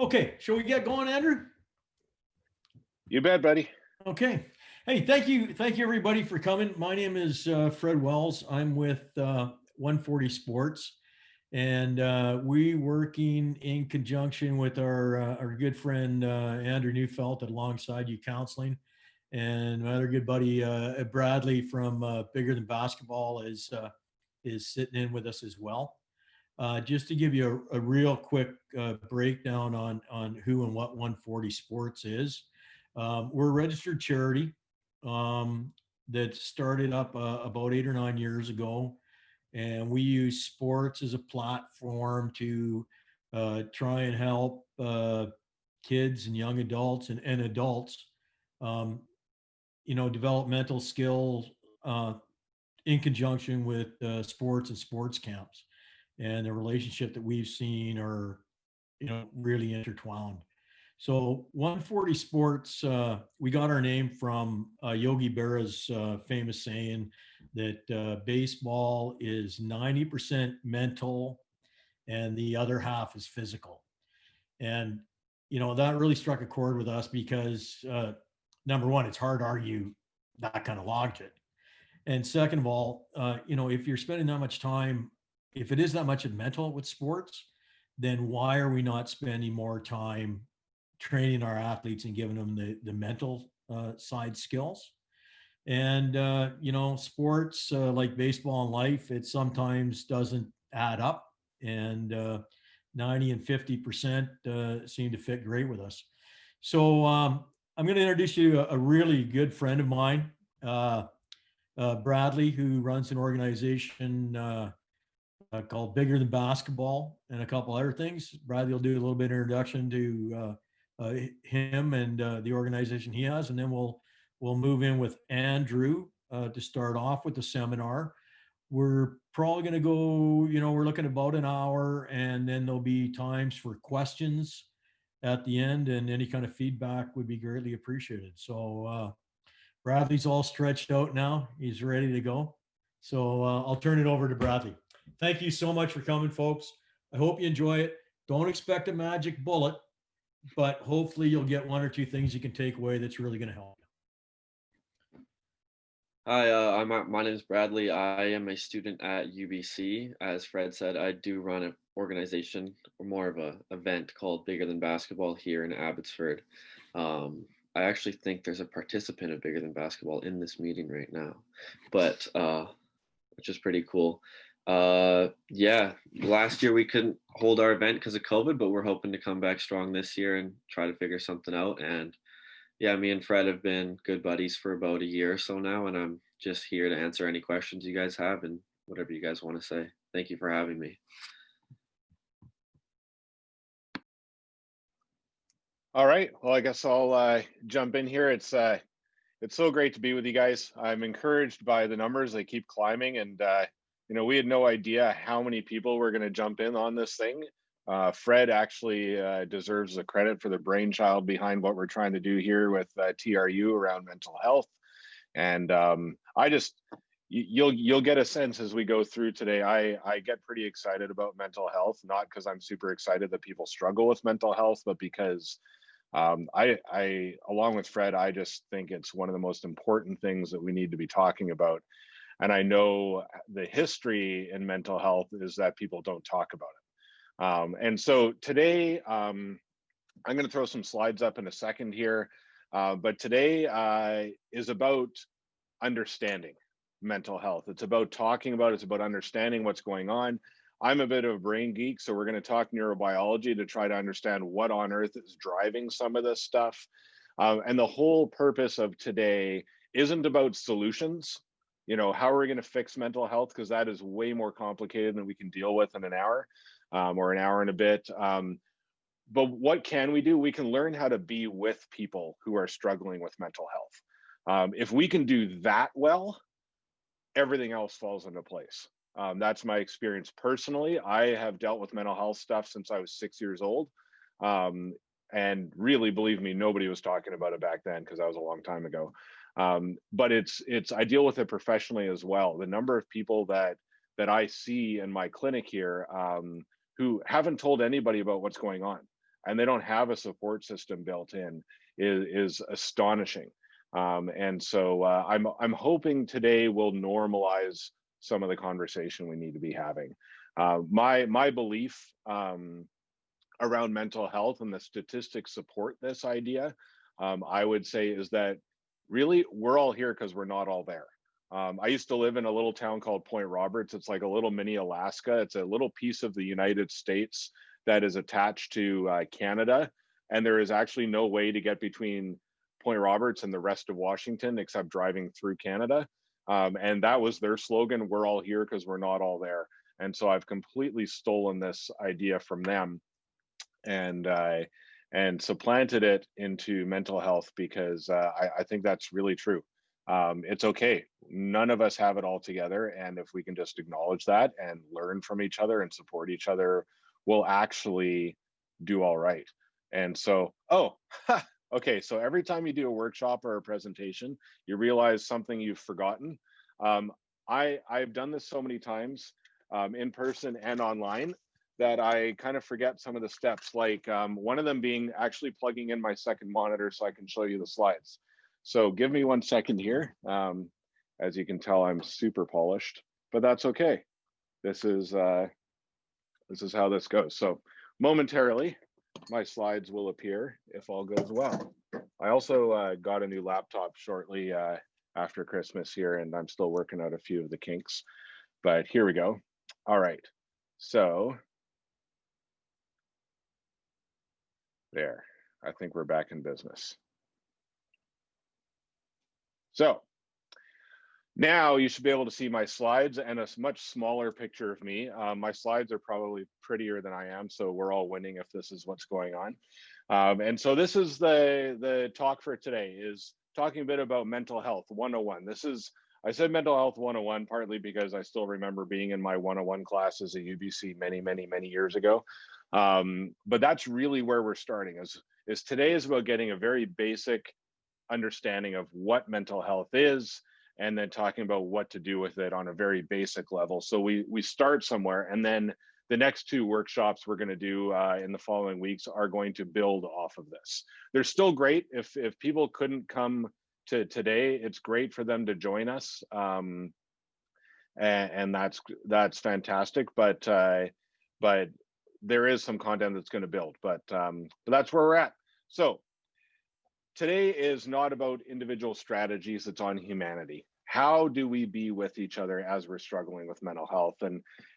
Okay, shall we get going, Andrew? You bet, buddy. Okay. Hey, thank you everybody for coming. My name is Fred Wells. I'm with 140 Sports, and we working in conjunction with our good friend Andrew Neufeld at Alongside You Counseling, and my other good buddy Bradley from Bigger Than Basketball is sitting in with us as well. Just to give you a real quick breakdown on who and what 140 Sports is. We're a registered charity um, that started up about 8 or 9 years ago, and we use sports as a platform to try and help kids and young adults and adults, um, developmental skills uh, in conjunction with sports and sports camps, and the relationship that we've seen are really intertwined. So 140 Sports, we got our name from Yogi Berra's famous saying that baseball is 90% mental and the other half is physical. And that really struck a chord with us because number one, it's hard to argue that kind of logic. And second of all, if you're spending that much time, if it is that much of mental with sports, then why are we not spending more time training our athletes and giving them the mental side skills? And, sports like baseball and life, it sometimes doesn't add up. And 90 and 50% seem to fit great with us. So I'm going to introduce you to a really good friend of mine. Bradley, who runs an organization called Bigger Than Basketball and a couple other things. Bradley will do a little bit of introduction to him and the organization he has, and then we'll move in with Andrew to start off with the seminar. We're probably going to go, we're looking about an hour, and then there'll be times for questions at the end, and any kind of feedback would be greatly appreciated. So Bradley's all stretched out now. He's ready to go. So I'll turn it over to Bradley. Thank you so much for coming, folks. I hope you enjoy it. Don't expect a magic bullet, but hopefully you'll get one or two things you can take away that's really going to help you. Hi, my name is Bradley. I am a student at UBC. As Fred said, I do run an organization, or more of an event called Bigger Than Basketball here in Abbotsford. I actually think there's a participant of Bigger Than Basketball in this meeting right now, but which is pretty cool. Yeah, last year we couldn't hold our event because of COVID, but we're hoping to come back strong this year and try to figure something out. And yeah, me and Fred have been good buddies for about a year or so now, and I'm just here to answer any questions you guys have and whatever you guys want to say. Thank you for having me. All right. Well, I guess I'll jump in here. It's so great to be with you guys. I'm encouraged by the numbers; they keep climbing, and we had no idea how many people were going to jump in on this thing. Fred actually deserves the credit for the brainchild behind what we're trying to do here with TRU around mental health. And you'll get a sense as we go through today. I get pretty excited about mental health, not because I'm super excited that people struggle with mental health, but because I along with Fred, I just think it's one of the most important things that we need to be talking about. And I know the history in mental health is that people don't talk about it. And so today, I'm going to throw some slides up in a second here, but today is about understanding mental health. It's about talking about it. It's about understanding what's going on. I'm a bit of a brain geek, so we're going to talk neurobiology to try to understand what on earth is driving some of this stuff. And the whole purpose of today isn't about solutions. How are we going to fix mental health? Because that is way more complicated than we can deal with in an hour or an hour and a bit. But what can we do? We can learn how to be with people who are struggling with mental health. If we can do that well, everything else falls into place. That's my experience personally. I have dealt with mental health stuff since I was 6 years old. And really, believe me, nobody was talking about it back then because that was a long time ago. But I deal with it professionally as well. The number of people that I see in my clinic here who haven't told anybody about what's going on. and they don't have a support system built in is astonishing. And so I'm hoping today will normalize some of the conversation we need to be having. My belief around mental health, and the statistics support this idea, I would say, is that really we're all here because we're not all there. I used to live in a little town called Point Roberts. It's like a little mini Alaska. It's a little piece of the United States that is attached to Canada. And there is actually no way to get between Point Roberts and the rest of Washington except driving through Canada. And that was their slogan: we're all here because we're not all there. And so I've completely stolen this idea from them and supplanted it into mental health because I think that's really true. It's okay. None of us have it all together. And if we can just acknowledge that and learn from each other and support each other, we'll actually do all right. And so, okay. So every time you do a workshop or a presentation, you realize something you've forgotten. I've done this so many times in person and online that I kind of forget some of the steps, like one of them being actually plugging in my second monitor so I can show you the slides. So give me 1 second here. As you can tell, I'm super polished, but that's okay. This is how this goes. So momentarily, my slides will appear if all goes well. I also got a new laptop shortly after Christmas here, and I'm still working out a few of the kinks, but here we go. All right, so there, I think we're back in business. So now you should be able to see my slides and a much smaller picture of me. My slides are probably prettier than I am, so we're all winning if this is what's going on. And so this is the talk for today, is talking a bit about mental health 101. I said mental health 101 partly because I still remember being in my 101 classes at UBC many years ago. But that's really where we're starting, is today is about getting a very basic understanding of what mental health is, and then talking about what to do with it on a very basic level. So we start somewhere, and then the next two workshops we're going to do in the following weeks are going to build off of this. They're still great. If people couldn't come to today, it's great for them to join us, and that's fantastic. But there is some content that's going to build. But that's where we're at. So today is not about individual strategies, it's on humanity. How do we be with each other as we're struggling with mental health?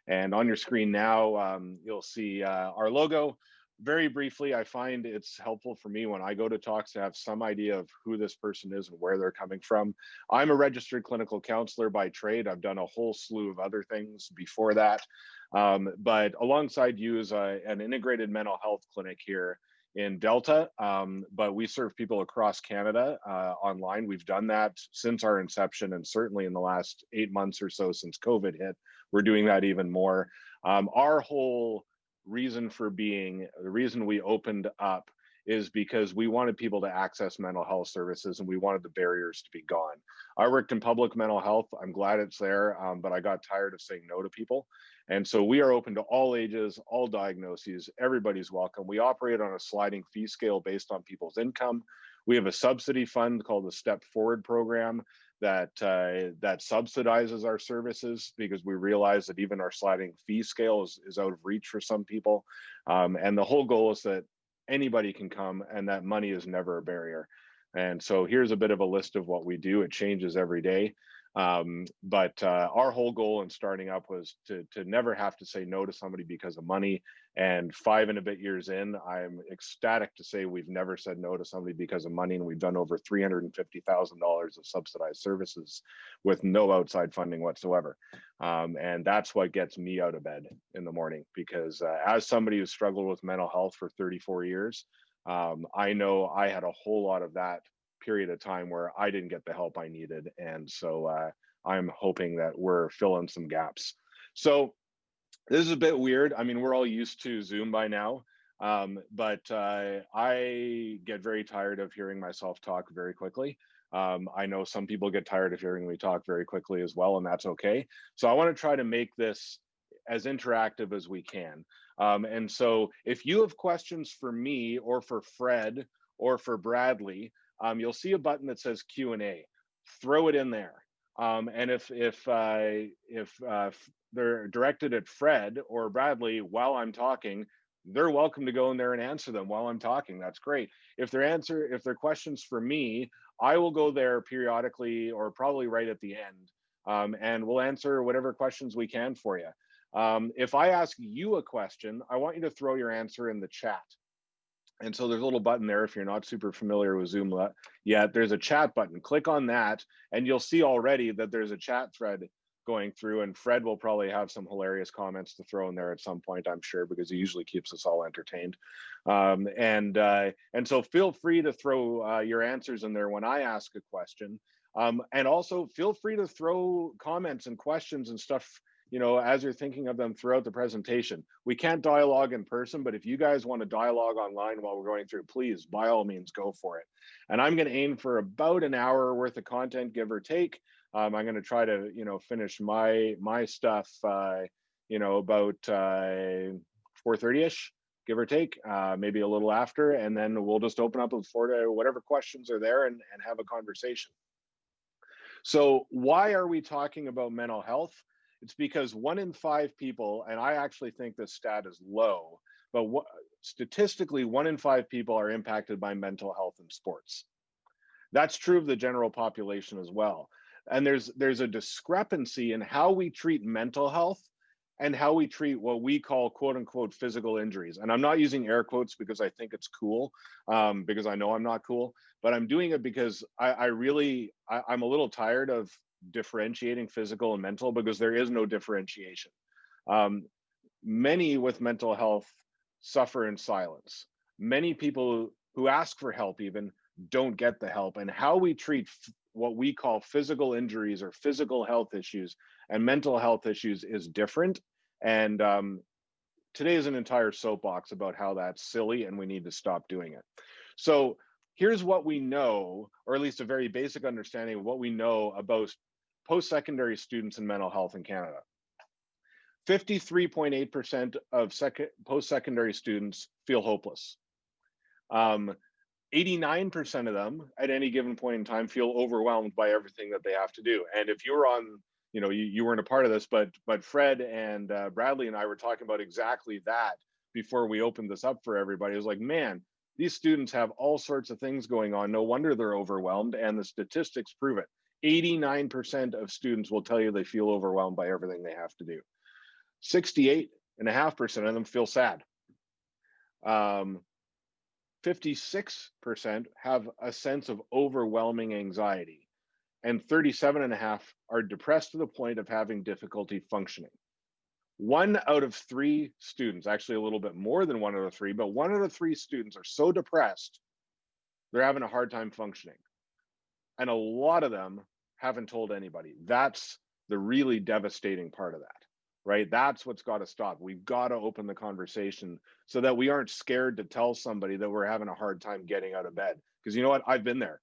And on your screen now, you'll see our logo. Very briefly, I find it's helpful for me when I go to talks to have some idea of who this person is and where they're coming from. I'm a registered clinical counselor by trade. I've done a whole slew of other things before that. But alongside you is an integrated mental health clinic here in Delta, but we serve people across Canada online. We've done that since our inception, and certainly in the last 8 months or so since COVID hit, we're doing that even more. Our whole reason for being, the reason we opened up, is because we wanted people to access mental health services and we wanted the barriers to be gone. I worked in public mental health. I'm glad it's there, but I got tired of saying no to people. And so we are open to all ages, all diagnoses. Everybody's welcome. We operate on a sliding fee scale based on people's income. We have a subsidy fund called the Step Forward program that subsidizes our services, because we realize that even our sliding fee scale is out of reach for some people. And the whole goal is that anybody can come and that money is never a barrier. And so here's a bit of a list of what we do. It changes every day. But our whole goal in starting up was to never have to say no to somebody because of money. And 5 and a bit years in, I'm ecstatic to say we've never said no to somebody because of money. And we've done over $350,000 of subsidized services with no outside funding whatsoever. And that's what gets me out of bed in the morning, because as somebody who's struggled with mental health for 34 years, I know I had a whole lot of that period of time where I didn't get the help I needed. And so I'm hoping that we're filling some gaps. So this is a bit weird. I mean, we're all used to Zoom by now, but I get very tired of hearing myself talk very quickly. I know some people get tired of hearing me talk very quickly as well, and that's okay. So I want to try to make this as interactive as we can. And so if you have questions for me or for Fred or for Bradley, you'll see a button that says Q&A. Throw it in there. And if they're directed at Fred or Bradley while I'm talking, they're welcome to go in there and answer them while I'm talking. That's great. If they're questions for me, I will go there periodically or probably right at the end, and we'll answer whatever questions we can for you. If I ask you a question, I want you to throw your answer in the chat. And so there's a little button there. If you're not super familiar with Zoom yet, there's a chat button. Click on that, and you'll see already that there's a chat thread going through, and Fred will probably have some hilarious comments to throw in there at some point, I'm sure, because he usually keeps us all entertained. And so feel free to throw your answers in there when I ask a question. And also feel free to throw comments and questions and stuff, as you're thinking of them throughout the presentation. We can't dialogue in person, but if you guys want to dialogue online while we're going through, please, by all means, go for it. And I'm going to aim for about an hour worth of content, give or take. I'm going to try to, finish my stuff, about 4:30ish, give or take, maybe a little after, and then we'll just open up the floor to whatever questions are there and have a conversation. So why are we talking about mental health? It's because 1 in 5 people, and I actually think this stat is low, but statistically 1 in 5 people are impacted by mental health in sports. That's true of the general population as well. And there's a discrepancy in how we treat mental health and how we treat what we call quote unquote physical injuries. And I'm not using air quotes because I think it's cool, because I know I'm not cool, but I'm doing it because I'm a little tired of differentiating physical and mental, because there is no differentiation. Many with mental health suffer in silence. Many people who ask for help even don't get the help. And how we treat what we call physical injuries or physical health issues and mental health issues is different. And today is an entire soapbox about how that's silly and we need to stop doing it. So here's what we know, or at least a very basic understanding of what we know about post-secondary students in mental health in Canada. 53.8% of post-secondary students feel hopeless. 89% of them at any given point in time feel overwhelmed by everything that they have to do. And if you were on, you weren't a part of this, but Fred and Bradley and I were talking about exactly that before we opened this up for everybody. It was like, man, these students have all sorts of things going on. No wonder they're overwhelmed. And the statistics prove it. 89% of students will tell you they feel overwhelmed by everything they have to do. 68.5% of them feel sad. 56% have a sense of overwhelming anxiety, and 37.5% are depressed to the point of having difficulty functioning. 1 out of 3 students, actually a little bit more than 1 out of 3, but 1 out of 3 students are so depressed, they're having a hard time functioning. And a lot of them haven't told anybody. That's the really devastating part of that, right? That's what's got to stop. We've got to open the conversation so that we aren't scared to tell somebody that we're having a hard time getting out of bed. Because you know what? I've been there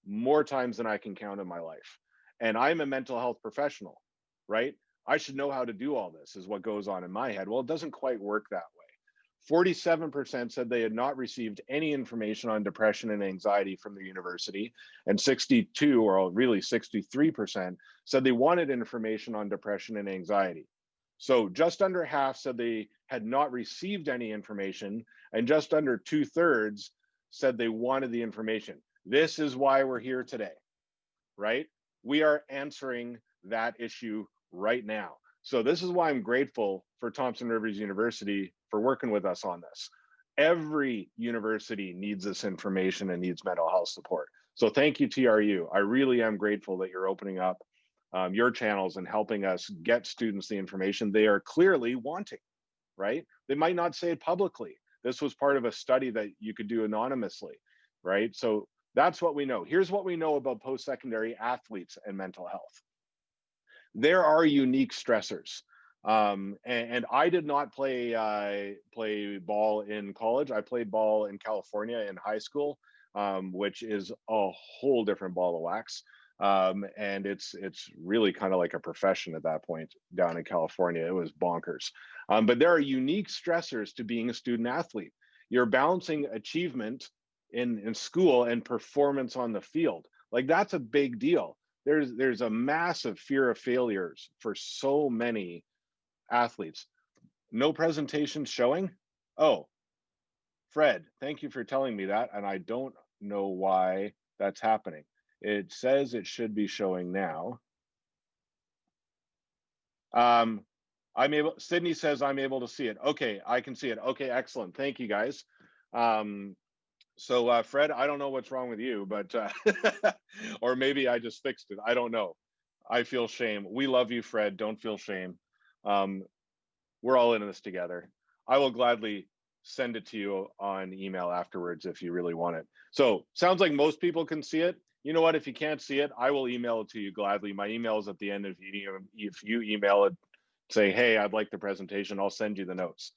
more times than I can count in my life. And I'm a mental health professional, right? I should know how to do all this, is what goes on in my head. Well, it doesn't quite work that way. 47% said they had not received any information on depression and anxiety from the university, and 62, or really 63%, said they wanted information on depression and anxiety. So just under half said they had not received any information, and just under 2/3 said they wanted the information. This is why we're here today, right? We are answering that issue right now. So this is why I'm grateful for Thompson Rivers University for working with us on this. Every university needs this information and needs mental health support. So thank you, TRU. I really am grateful that you're opening up your channels and helping us get students the information they are clearly wanting, right? They might not say it publicly. This was part of a study that you could do anonymously, right? So that's what we know. Here's what we know about post-secondary athletes and mental health. There are unique stressors. And I did not play ball in college. I played ball in California in high school, which is a whole different ball of wax. And it's really kind of like a profession at that point down in California. It was bonkers. But there are unique stressors to being a student athlete. You're balancing achievement in school and performance on the field. Like that's a big deal. There's a massive fear of failures for so many athletes. No presentation showing? Oh, Fred, thank you for telling me that. And I don't know why that's happening. It says it should be showing now. Sydney says I'm able to see it. Okay, I can see it. Okay, excellent. Thank you guys. So Fred, I don't know what's wrong with you, but or maybe I just fixed it. I don't know. I feel shame. We love you, Fred. Don't feel shame. We're all in this together. I will gladly send it to you on email afterwards if you really want it. So sounds like most people can see it. You know what? If you can't see it, I will email it to you gladly. My email is at the end. If you email it, say, hey, I'd like the presentation, I'll send you the notes.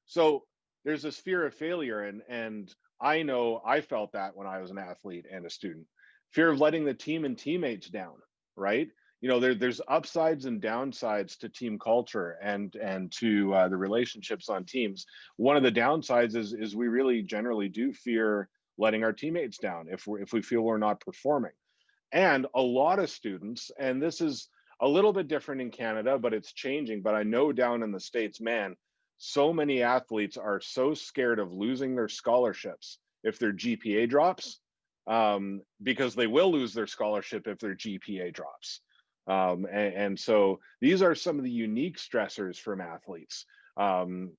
So there's this fear of failure. And I know I felt that when I was an athlete and a student. Fear of letting the team and teammates down, right? You know, there's upsides and downsides to team culture and to the relationships on teams. One of the downsides is we really generally do fear letting our teammates down if we feel we're not performing. And a lot of students, and this is a little bit different in Canada, but it's changing. But I know down in the States, man, so many athletes are so scared of losing their scholarships if their GPA drops, because they will lose their scholarship if their GPA drops. And so these are some of the unique stressors from athletes. And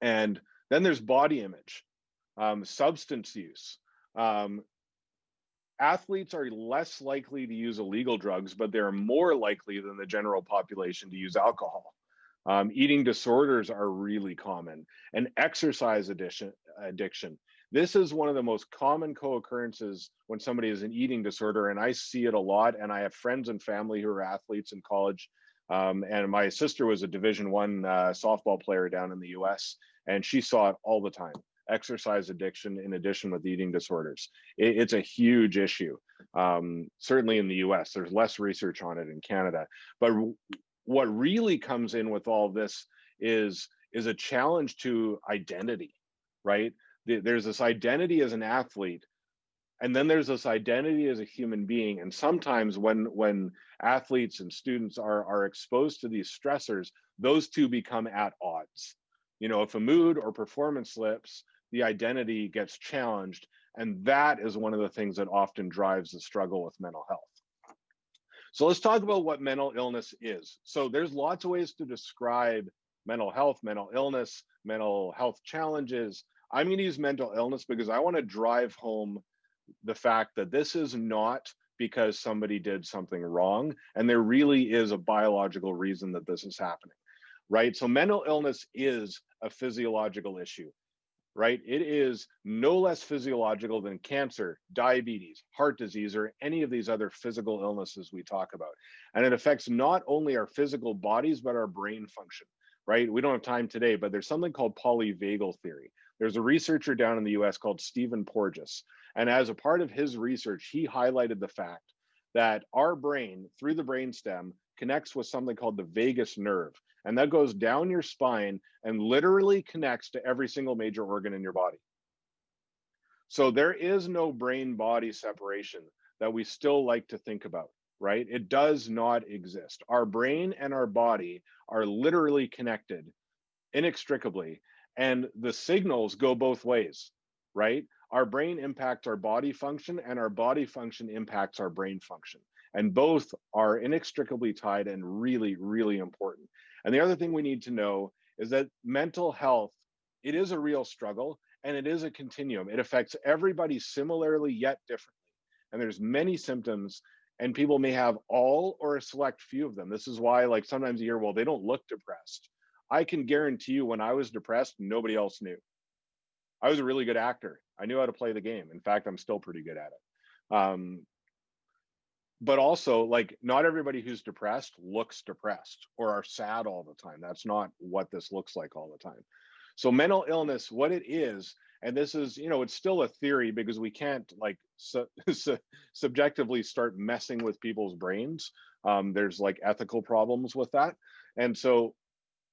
then there's body image, substance use. Athletes are less likely to use illegal drugs, but they're more likely than the general population to use alcohol. Eating disorders are really common, and exercise addiction. This is one of the most common co-occurrences when somebody has an eating disorder, and I see it a lot. And I have friends and family who are athletes in college. And my sister was a Division I softball player down in the U.S., and she saw it all the time. Exercise addiction in addition with eating disorders. It's a huge issue. Certainly in the US, there's less research on it in Canada. But what really comes in with all this is a challenge to identity, right? There's this identity as an athlete, and then there's this identity as a human being. And sometimes when athletes and students are exposed to these stressors, those two become at odds. You know, if a mood or performance slips, the identity gets challenged. And that is one of the things that often drives the struggle with mental health. So let's talk about what mental illness is. So there's lots of ways to describe mental health, mental illness, mental health challenges. I'm going to use mental illness because I want to drive home the fact that this is not because somebody did something wrong, and there really is a biological reason that this is happening, right? So mental illness is a physiological issue, right? It is no less physiological than cancer, diabetes, heart disease, or any of these other physical illnesses we talk about. And it affects not only our physical bodies, but our brain function, right? We don't have time today, but there's something called polyvagal theory. There's a researcher down in the US called Stephen Porges. And as a part of his research, he highlighted the fact that our brain, through the brainstem, connects with something called the vagus nerve. And that goes down your spine and literally connects to every single major organ in your body. So there is no brain-body separation that we still like to think about, right? It does not exist. Our brain and our body are literally connected inextricably, and the signals go both ways, right? Our brain impacts our body function, and our body function impacts our brain function. And both are inextricably tied and really, really important. And the other thing we need to know is that mental health, it is a real struggle, and it is a continuum. It affects everybody similarly yet differently. And there's many symptoms, and people may have all or a select few of them. This is why, like, sometimes you hear, well, they don't look depressed. I can guarantee you when I was depressed, nobody else knew. I was a really good actor. I knew how to play the game. In fact, I'm still pretty good at it. But also, like, not everybody who's depressed looks depressed or are sad all the time. That's not what this looks like all the time. So mental illness, what it is And this is, it's still a theory because we can't like subjectively start messing with people's brains. There's like ethical problems with that. And so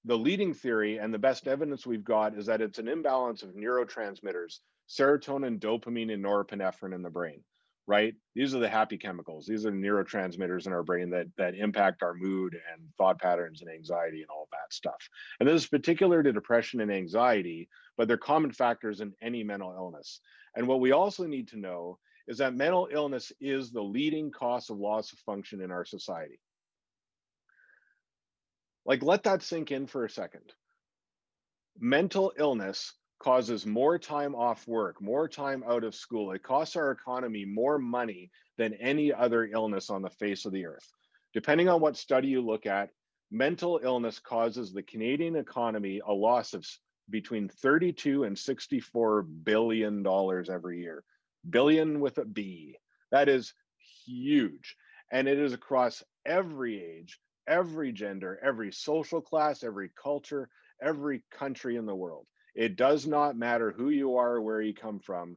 the leading theory and the best evidence we've got is that it's an imbalance of neurotransmitters, serotonin, dopamine, and norepinephrine in the brain, right? These are the happy chemicals. These are the neurotransmitters in our brain that impact our mood and thought patterns and anxiety and all of that stuff. And this is particular to depression and anxiety, but they're common factors in any mental illness. And what we also need to know is that mental illness is the leading cause of loss of function in our society. Like, let that sink in for a second. Mental illness causes more time off work, more time out of school. It costs our economy more money than any other illness on the face of the earth. Depending on what study you look at, mental illness causes the Canadian economy a loss of between 32 and 64 billion dollars every year. Billion with a B. That is huge. And it is across every age, every gender, every social class, every culture, every country in the world. It does not matter who you are, where you come from.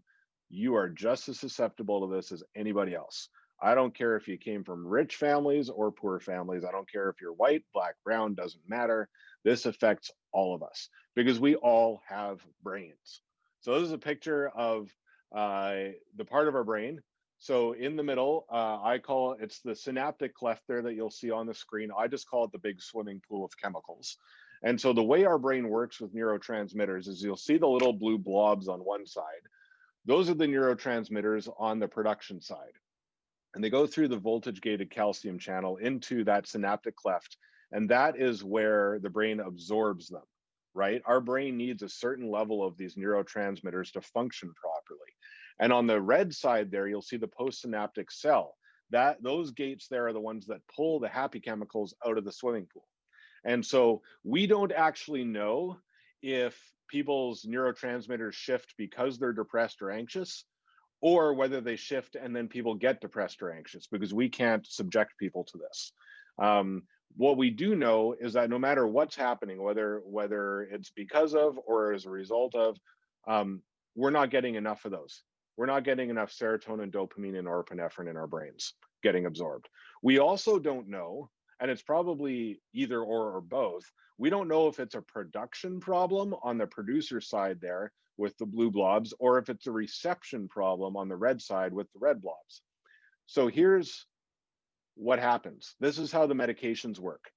You are just as susceptible to this as anybody else. I don't care if you came from rich families or poor families. I don't care if you're white, black, brown, doesn't matter. This affects all of us because we all have brains. So this is a picture of the part of our brain. So in the middle, I call it, it's the synaptic cleft there that you'll see on the screen. I just call it the big swimming pool of chemicals. And so the way our brain works with neurotransmitters is you'll see the little blue blobs on one side. Those are the neurotransmitters on the production side. And they go through the voltage gated calcium channel into that synaptic cleft. And that is where the brain absorbs them, right? Our brain needs a certain level of these neurotransmitters to function properly. And on the red side there, you'll see the postsynaptic cell. Those gates there are the ones that pull the happy chemicals out of the swimming pool. And so we don't actually know if people's neurotransmitters shift because they're depressed or anxious, or whether they shift and then people get depressed or anxious, because we can't subject people to this. What we do know is that no matter what's happening, whether it's because of or as a result of, we're not getting enough of those. We're not getting enough serotonin, dopamine, and norepinephrine in our brains getting absorbed. We also don't know, and it's probably either or both, we don't know if it's a production problem on the producer side there with the blue blobs, or if it's a reception problem on the red side with the red blobs. So here's what happens. This is how the medications work.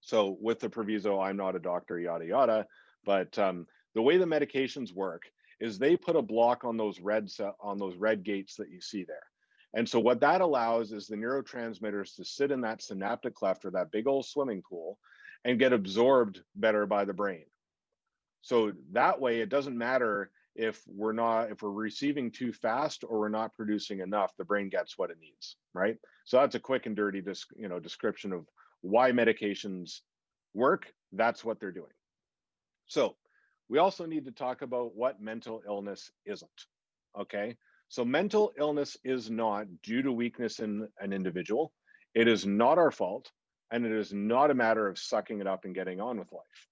So with the proviso, I'm not a doctor, yada, yada, but the way the medications work is they put a block on those red gates that you see there. And so what that allows is the neurotransmitters to sit in that synaptic cleft or that big old swimming pool and get absorbed better by the brain. So that way, it doesn't matter if we're receiving too fast or we're not producing enough, the brain gets what it needs, right? So that's a quick and dirty description of why medications work. That's what they're doing. So we also need to talk about what mental illness isn't, okay? So mental illness is not due to weakness in an individual. It is not our fault, and it is not a matter of sucking it up and getting on with life.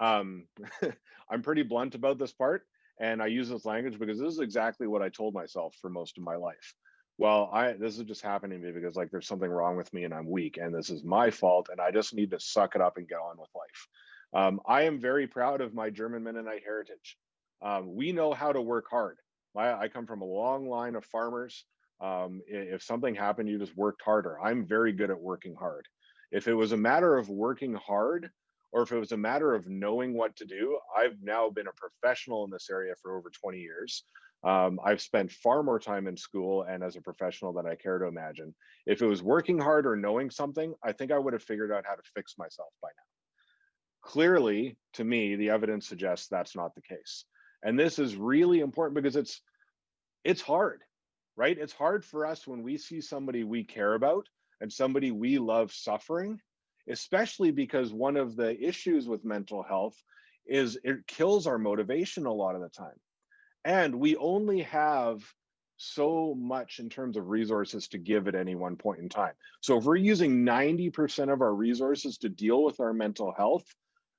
I'm pretty blunt about this part, and I use this language because this is exactly what I told myself for most of my life. Well, this is just happening to me because like there's something wrong with me and I'm weak and this is my fault and I just need to suck it up and get on with life. I am very proud of my German Mennonite heritage. We know how to work hard. I come from a long line of farmers. If something happened, you just worked harder. I'm very good at working hard. If it was a matter of working hard, or if it was a matter of knowing what to do, I've now been a professional in this area for over 20 years. I've spent far more time in school and as a professional than I care to imagine. If it was working hard or knowing something, I think I would have figured out how to fix myself by now. Clearly, to me, the evidence suggests that's not the case. And this is really important because it's hard, right? It's hard for us when we see somebody we care about and somebody we love suffering, especially because one of the issues with mental health is it kills our motivation a lot of the time. And we only have so much in terms of resources to give at any one point in time. So if we're using 90% of our resources to deal with our mental health,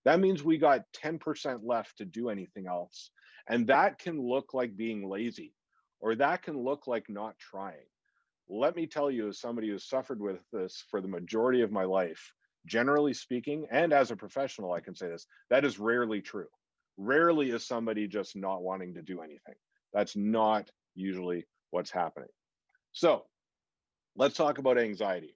that means we got 10% left to do anything else. And that can look like being lazy, or that can look like not trying. Let me tell you, as somebody who's suffered with this for the majority of my life, generally speaking, and as a professional, I can say this, that is rarely true. Rarely is somebody just not wanting to do anything. That's not usually what's happening. So let's talk about anxiety.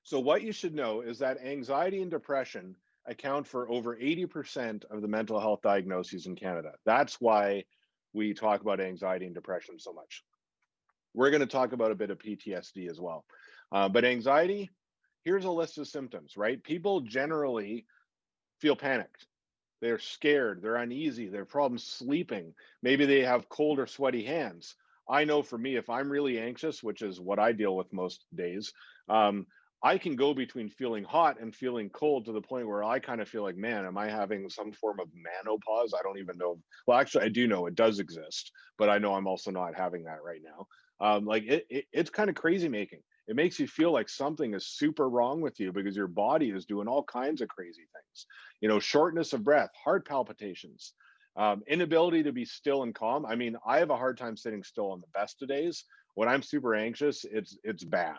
So what you should know is that anxiety and depression account for over 80% of the mental health diagnoses in Canada. That's why we talk about anxiety and depression so much. We're going to talk about a bit of PTSD as well. But anxiety, here's a list of symptoms, right? People generally feel panicked. They're scared, they're uneasy, they have problems sleeping. Maybe they have cold or sweaty hands. I know for me, if I'm really anxious, which is what I deal with most days, I can go between feeling hot and feeling cold to the point where I kind of feel like, man, am I having some form of menopause? I don't even know. Well, actually, I do know it does exist, but I know I'm also not having that right now. It's kind of crazy making. It makes you feel like something is super wrong with you because your body is doing all kinds of crazy things. You know, shortness of breath, heart palpitations, inability to be still and calm. I mean, I have a hard time sitting still on the best of days. When I'm super anxious, it's bad.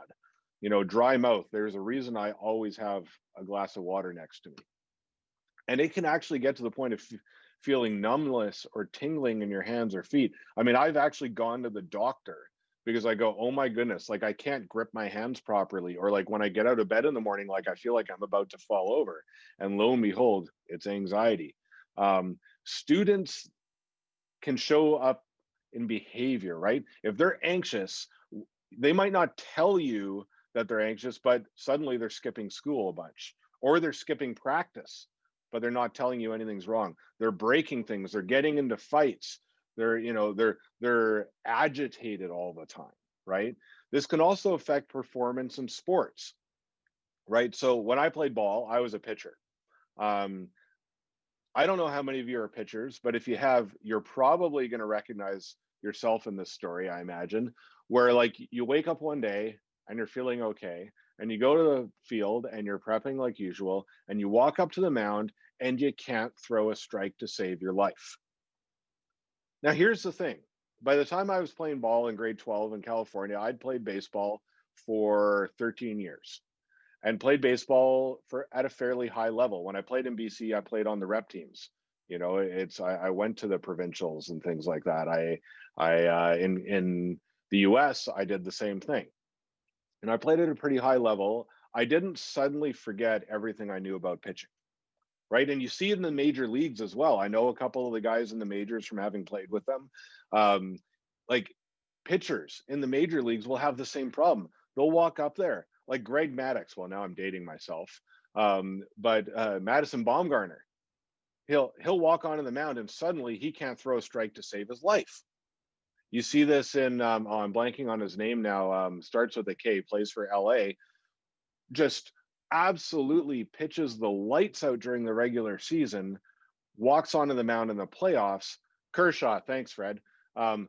You know, dry mouth. There's a reason I always have a glass of water next to me. And it can actually get to the point of feeling numbness or tingling in your hands or feet. I mean, I've actually gone to the doctor because I go, oh my goodness, like I can't grip my hands properly. Or like when I get out of bed in the morning, like I feel like I'm about to fall over. And lo and behold, it's anxiety. Students can show up in behavior, right? If they're anxious, they might not tell you that they're anxious, but suddenly they're skipping school a bunch, or they're skipping practice, but they're not telling you anything's wrong. They're breaking things, they're getting into fights, they're agitated all the time, right? This can also affect performance in sports, right? So when I played ball, I was a pitcher. Um, I don't know how many of you are pitchers, but if you have, you're probably going to recognize yourself in this story, I imagine, where like you wake up one day and you're feeling okay, and you go to the field and you're prepping like usual, and you walk up to the mound and you can't throw a strike to save your life. Now, here's the thing. By the time I was playing ball in grade 12 in California, I'd played baseball for 13 years and played baseball for at a fairly high level. When I played in BC, I played on the rep teams. You know, I went to the provincials and things like that. In the US, I did the same thing, and I played at a pretty high level. I didn't suddenly forget everything I knew about pitching, right? And you see it in the major leagues as well. I know a couple of the guys in the majors from having played with them. Um, like pitchers in the major leagues will have the same problem. They'll walk up there, like Greg Maddux. Well, now I'm dating myself, but Madison Bumgarner, he'll walk onto the mound and suddenly he can't throw a strike to save his life. You see this in I'm blanking on his name now. Starts with a K, plays for LA. Just absolutely pitches the lights out during the regular season, walks onto the mound in the playoffs. Kershaw, thanks, Fred, and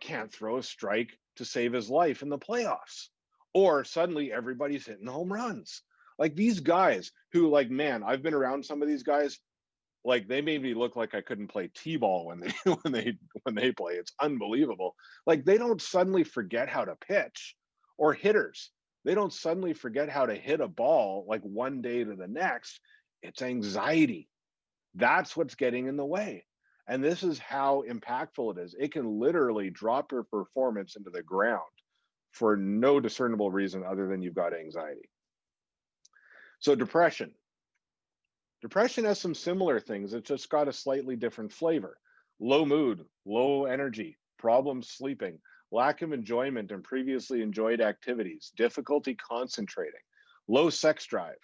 can't throw a strike to save his life in the playoffs. Or suddenly everybody's hitting home runs. Like these guys who, like, man, I've been around some of these guys. Like they made me look like I couldn't play t-ball when they when they play. It's unbelievable. Like they don't suddenly forget how to pitch, or hitters. They don't suddenly forget how to hit a ball like one day to the next. It's anxiety. That's what's getting in the way. And this is how impactful it is. It can literally drop your performance into the ground for no discernible reason other than you've got anxiety. So depression. Depression has some similar things. It's just got a slightly different flavor. Low mood, low energy, problems sleeping, lack of enjoyment in previously enjoyed activities, difficulty concentrating, low sex drive,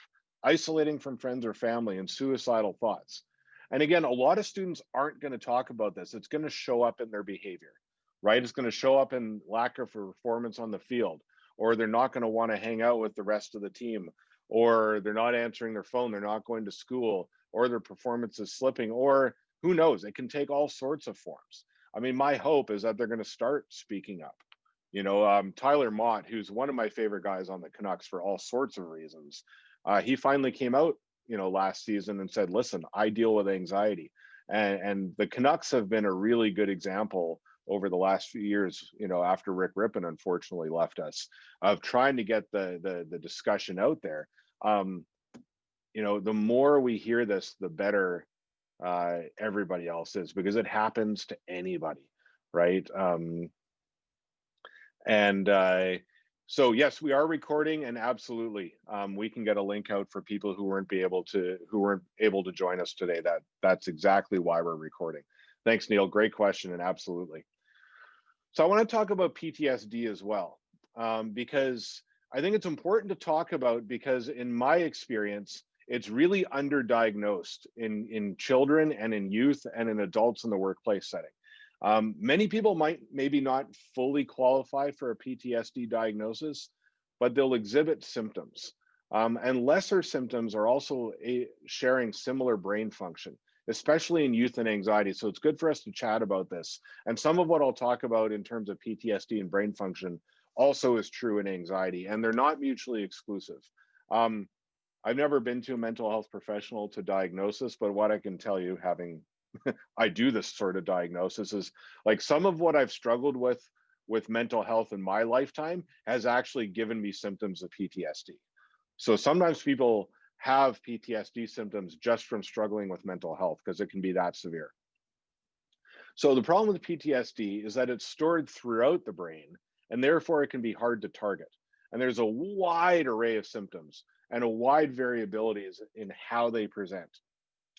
isolating from friends or family, and suicidal thoughts. And again, a lot of students aren't going to talk about this. It's going to show up in their behavior, right? It's going to show up in lack of performance on the field, or they're not going to want to hang out with the rest of the team, or they're not answering their phone, they're not going to school, or their performance is slipping, or who knows, it can take all sorts of forms. I mean, my hope is that they're going to start speaking up. You know, Tyler Mott, who's one of my favorite guys on the Canucks for all sorts of reasons, he finally came out, you know, last season and said, listen, I deal with anxiety. And the Canucks have been a really good example over the last few years, after Rick Rippon unfortunately left us, of trying to get the discussion out there. The more we hear this, the better everybody else is, because it happens to anybody, right? So yes, we are recording, and absolutely, we can get a link out for people who weren't able to join us today. That's exactly why we're recording. Thanks, Neil. Great question, and absolutely. So I want to talk about PTSD as well, because I think it's important to talk about, because in my experience, it's really underdiagnosed in children and in youth and in adults in the workplace setting. Many people might maybe not fully qualify for a PTSD diagnosis, but they'll exhibit symptoms. And lesser symptoms are also sharing similar brain function, especially in youth and anxiety. So it's good for us to chat about this. And some of what I'll talk about in terms of PTSD and brain function also is true in anxiety, and they're not mutually exclusive. I've never been to a mental health professional to diagnose this, but what I can tell you, having I do this sort of diagnosis, is like some of what I've struggled with mental health in my lifetime has actually given me symptoms of PTSD. So sometimes people have PTSD symptoms just from struggling with mental health, because it can be that severe. So the problem with PTSD is that it's stored throughout the brain, and therefore it can be hard to target. And there's a wide array of symptoms and a wide variabilities in how they present,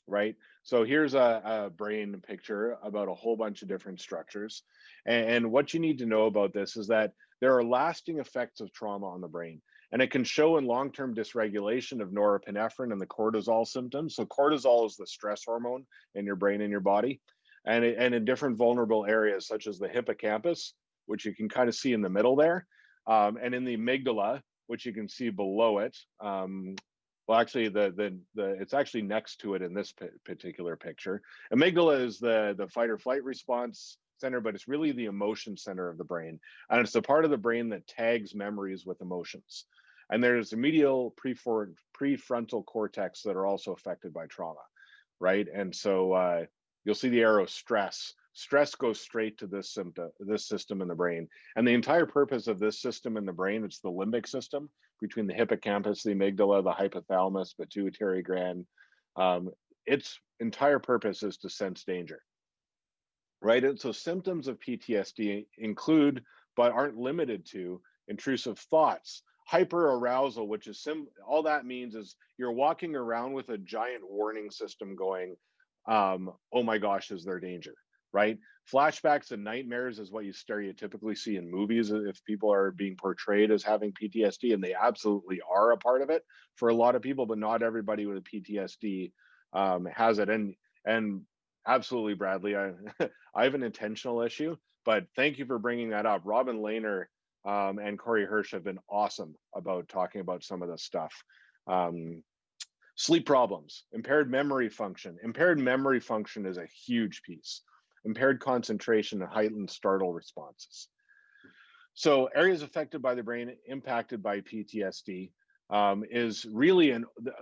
right? So here's a brain picture about a whole bunch of different structures. And what you need to know about this is that there are lasting effects of trauma on the brain. And it can show in long-term dysregulation of norepinephrine and the cortisol symptoms. So cortisol is the stress hormone in your brain and your body. And in different vulnerable areas, such as the hippocampus, which you can kind of see in the middle there, and in the amygdala, which you can see below it. Well, actually, it's actually next to it in this particular picture. Amygdala is the fight or flight response center, but it's really the emotion center of the brain. And it's the part of the brain that tags memories with emotions. And there's the medial prefrontal cortex that are also affected by trauma, right? And so you'll see the arrow stress. Stress goes straight to this system in the brain. And the entire purpose of this system in the brain, it's the limbic system between the hippocampus, the amygdala, the hypothalamus, pituitary gland. Its entire purpose is to sense danger, right? And so symptoms of PTSD include, but aren't limited to, intrusive thoughts, hyperarousal, which is all that means is you're walking around with a giant warning system going, oh my gosh, is there danger? Right? Flashbacks and nightmares is what you stereotypically see in movies if people are being portrayed as having PTSD, and they absolutely are a part of it for a lot of people, but not everybody with a PTSD has it. And absolutely, Bradley, I have an intentional issue, but thank you for bringing that up. Robin Lehner and Corey Hirsch have been awesome about talking about some of this stuff. Sleep problems, impaired memory function. Impaired memory function is a huge piece. Impaired concentration and heightened startle responses. So areas affected by the brain impacted by PTSD is really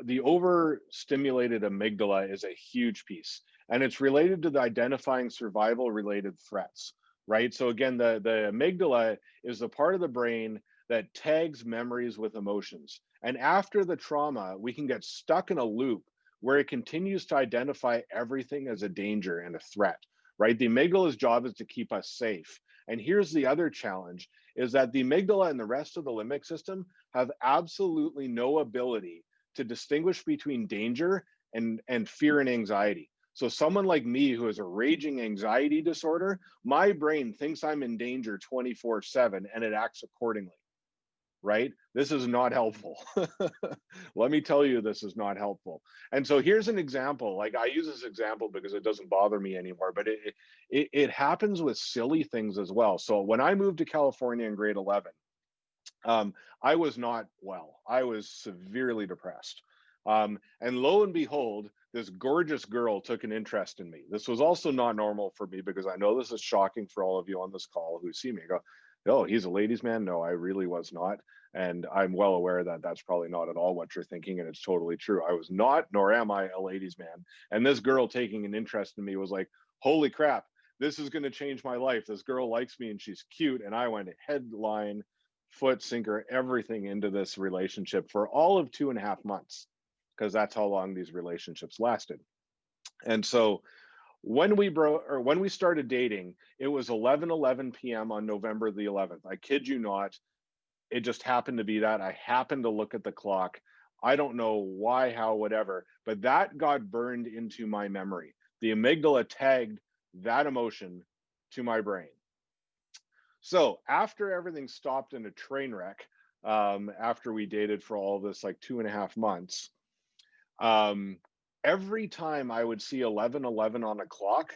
the overstimulated amygdala is a huge piece. And it's related to the identifying survival related threats, right? So again, the amygdala is the part of the brain that tags memories with emotions. And after the trauma, we can get stuck in a loop where it continues to identify everything as a danger and a threat, right? The amygdala's job is to keep us safe. And here's the other challenge, is that the amygdala and the rest of the limbic system have absolutely no ability to distinguish between danger and fear and anxiety. So someone like me who has a raging anxiety disorder, my brain thinks I'm in danger 24/7 and it acts accordingly. Right? This is not helpful. Let me tell you, this is not helpful. And so here's an example. Like I use this example because it doesn't bother me anymore, but it happens with silly things as well. So when I moved to California in grade 11, I was not well. I was severely depressed. And lo and behold, this gorgeous girl took an interest in me. This was also not normal for me because I know this is shocking for all of you on this call who see me. I go, Oh, he's a ladies' man? No, I really was not. And I'm well aware that that's probably not at all what you're thinking, and it's totally true. I was not, nor am I, a ladies' man. And this girl taking an interest in me was like, holy crap, this is going to change my life. This girl likes me and she's cute. And I went headline, foot sinker, everything into this relationship for all of 2.5 months, because that's how long these relationships lasted. And so when we started dating, it was 11:11 p.m. on November the 11th. I kid you not. It just happened to be that. I happened to look at the clock. I don't know why, how, whatever, but that got burned into my memory. The amygdala tagged that emotion to my brain. So after everything stopped in a train wreck, after we dated for all this like 2.5 months, um, every time I would see 11:11 on a clock,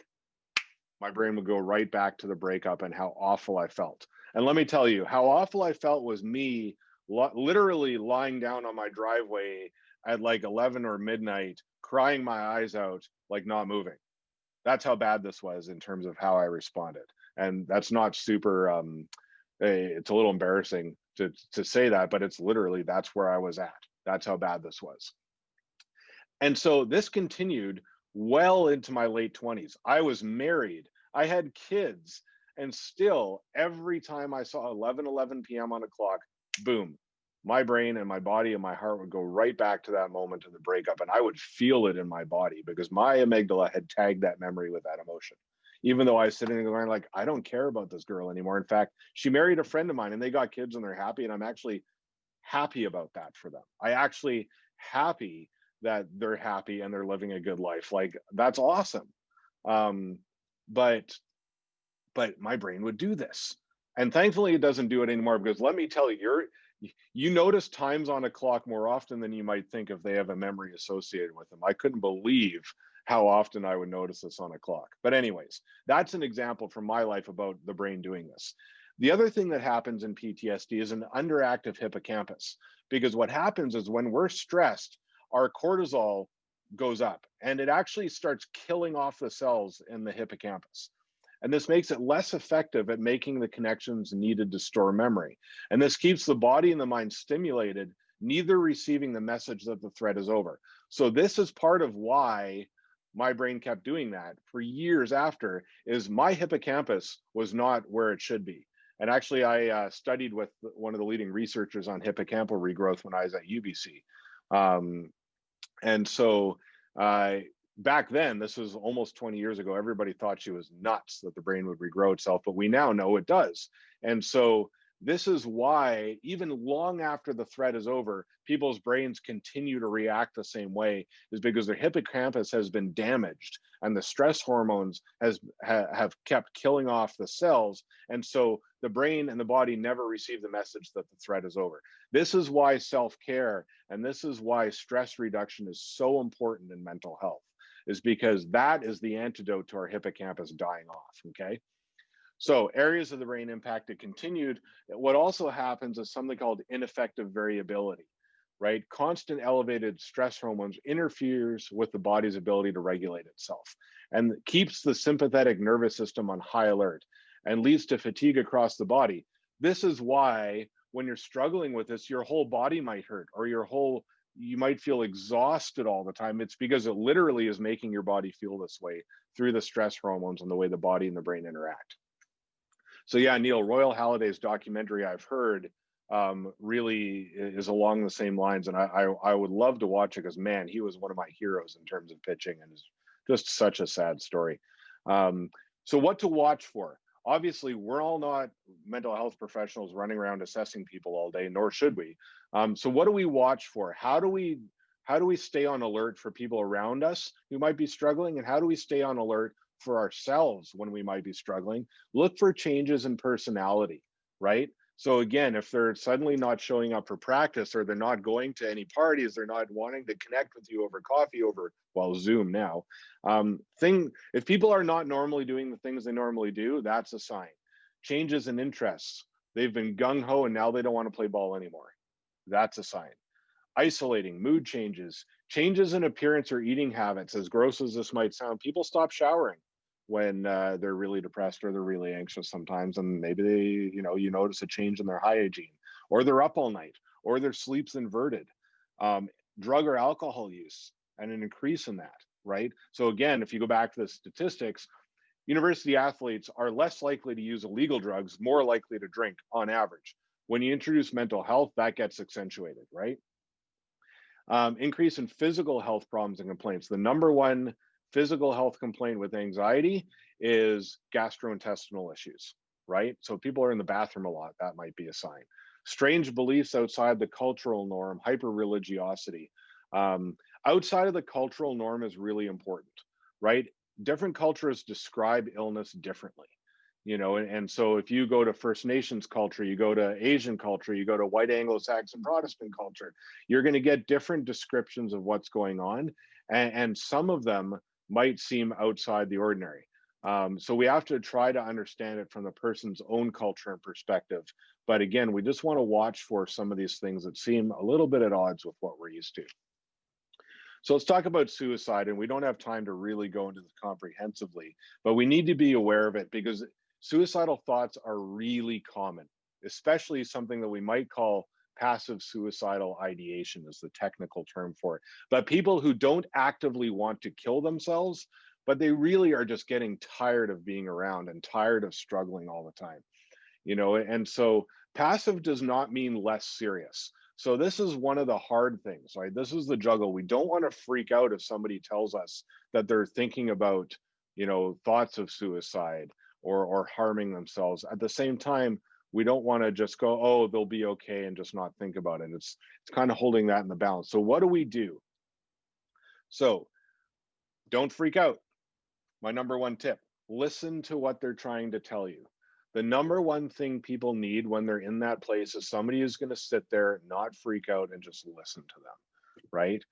my brain would go right back to the breakup and how awful I felt. And let me tell you, how awful I felt was me literally lying down on my driveway at like 11 or midnight, crying my eyes out, like not moving. That's how bad this was in terms of how I responded. And that's not super, it's a little embarrassing to say that, but it's literally, that's where I was at. That's how bad this was. And so this continued well into my late 20s. I was married, I had kids, and still every time I saw 11:11 p.m. on a clock, boom, my brain and my body and my heart would go right back to that moment of the breakup, and I would feel it in my body because my amygdala had tagged that memory with that emotion. Even though I was sitting there going like, I don't care about this girl anymore. In fact, she married a friend of mine and they got kids and they're happy, and I'm actually happy about that for them. I actually happy that they're happy and they're living a good life. Like, that's awesome. Um, but my brain would do this. And thankfully it doesn't do it anymore, because let me tell you, you notice times on a clock more often than you might think if they have a memory associated with them. I couldn't believe how often I would notice this on a clock. But anyways, that's an example from my life about the brain doing this. The other thing that happens in PTSD is an underactive hippocampus, because what happens is when we're stressed, our cortisol goes up and it actually starts killing off the cells in the hippocampus. And this makes it less effective at making the connections needed to store memory. And this keeps the body and the mind stimulated, neither receiving the message that the threat is over. So this is part of why my brain kept doing that for years after, is my hippocampus was not where it should be. And actually, I studied with one of the leading researchers on hippocampal regrowth when I was at UBC. And so back then, this was almost 20 years ago, everybody thought she was nuts that the brain would regrow itself, but we now know it does. And so this is why, even long after the threat is over, people's brains continue to react the same way, is because their hippocampus has been damaged and the stress hormones have kept killing off the cells. And so the brain and the body never receive the message that the threat is over. This is why self-care and this is why stress reduction is so important in mental health, is because that is the antidote to our hippocampus dying off, okay? So areas of the brain impacted continued. What also happens is something called ineffective variability, right? Constant elevated stress hormones interferes with the body's ability to regulate itself and keeps the sympathetic nervous system on high alert and leads to fatigue across the body. This is why when you're struggling with this, your whole body might hurt, or you might feel exhausted all the time. It's because it literally is making your body feel this way through the stress hormones and the way the body and the brain interact. So yeah, Neil, Royal Halliday's documentary I've heard really is along the same lines, and I would love to watch it because, man, he was one of my heroes in terms of pitching, and is just such a sad story. So what to watch for? Obviously, we're all not mental health professionals running around assessing people all day, nor should we. So what do we watch for? How do we stay on alert for people around us who might be struggling, and how do we stay on alert for ourselves when we might be struggling? Look for changes in personality, right? So again, if they're suddenly not showing up for practice, or they're not going to any parties, they're not wanting to connect with you over coffee, over, well, Zoom now, if people are not normally doing the things they normally do, that's a sign. Changes in interests. They've been gung-ho and now they don't want to play ball anymore. That's a sign. Isolating, mood changes, changes in appearance or eating habits. As gross as this might sound, people stop showering, when they're really depressed or they're really anxious sometimes, and maybe they, you notice a change in their hygiene, or they're up all night, or their sleep's inverted. Um, Drug or alcohol use and an increase in that, right? So again, if you go back to the statistics, university athletes are less likely to use illegal drugs, more likely to drink on average. When you introduce mental health, that gets accentuated, right? Increase in physical health problems and complaints. The number one physical health complaint with anxiety is gastrointestinal issues, right? So if people are in the bathroom a lot, that might be a sign. Strange beliefs outside the cultural norm, hyper religiosity. Outside of the cultural norm is really important, right? Different cultures describe illness differently. And so if you go to First Nations culture, you go to Asian culture, you go to white Anglo-Saxon Protestant culture, you're going to get different descriptions of what's going on, and some of them might seem outside the ordinary. So we have to try to understand it from the person's own culture and perspective. But again, we just want to watch for some of these things that seem a little bit at odds with what we're used to. So let's talk about suicide, and we don't have time to really go into this comprehensively, but we need to be aware of it because suicidal thoughts are really common, especially something that we might call passive suicidal ideation is the technical term for it. But people who don't actively want to kill themselves, but they really are just getting tired of being around and tired of struggling all the time. And so passive does not mean less serious. So this is one of the hard things, right? This is the juggle. We don't want to freak out if somebody tells us that they're thinking about, thoughts of suicide or harming themselves. At the same time, we don't want to just go, oh, they'll be okay, and just not think about it. It's kind of holding that in the balance. So what do we do? So don't freak out. My number one tip, listen to what they're trying to tell you. The number one thing people need when they're in that place is somebody who's going to sit there, not freak out, and just listen to them, right?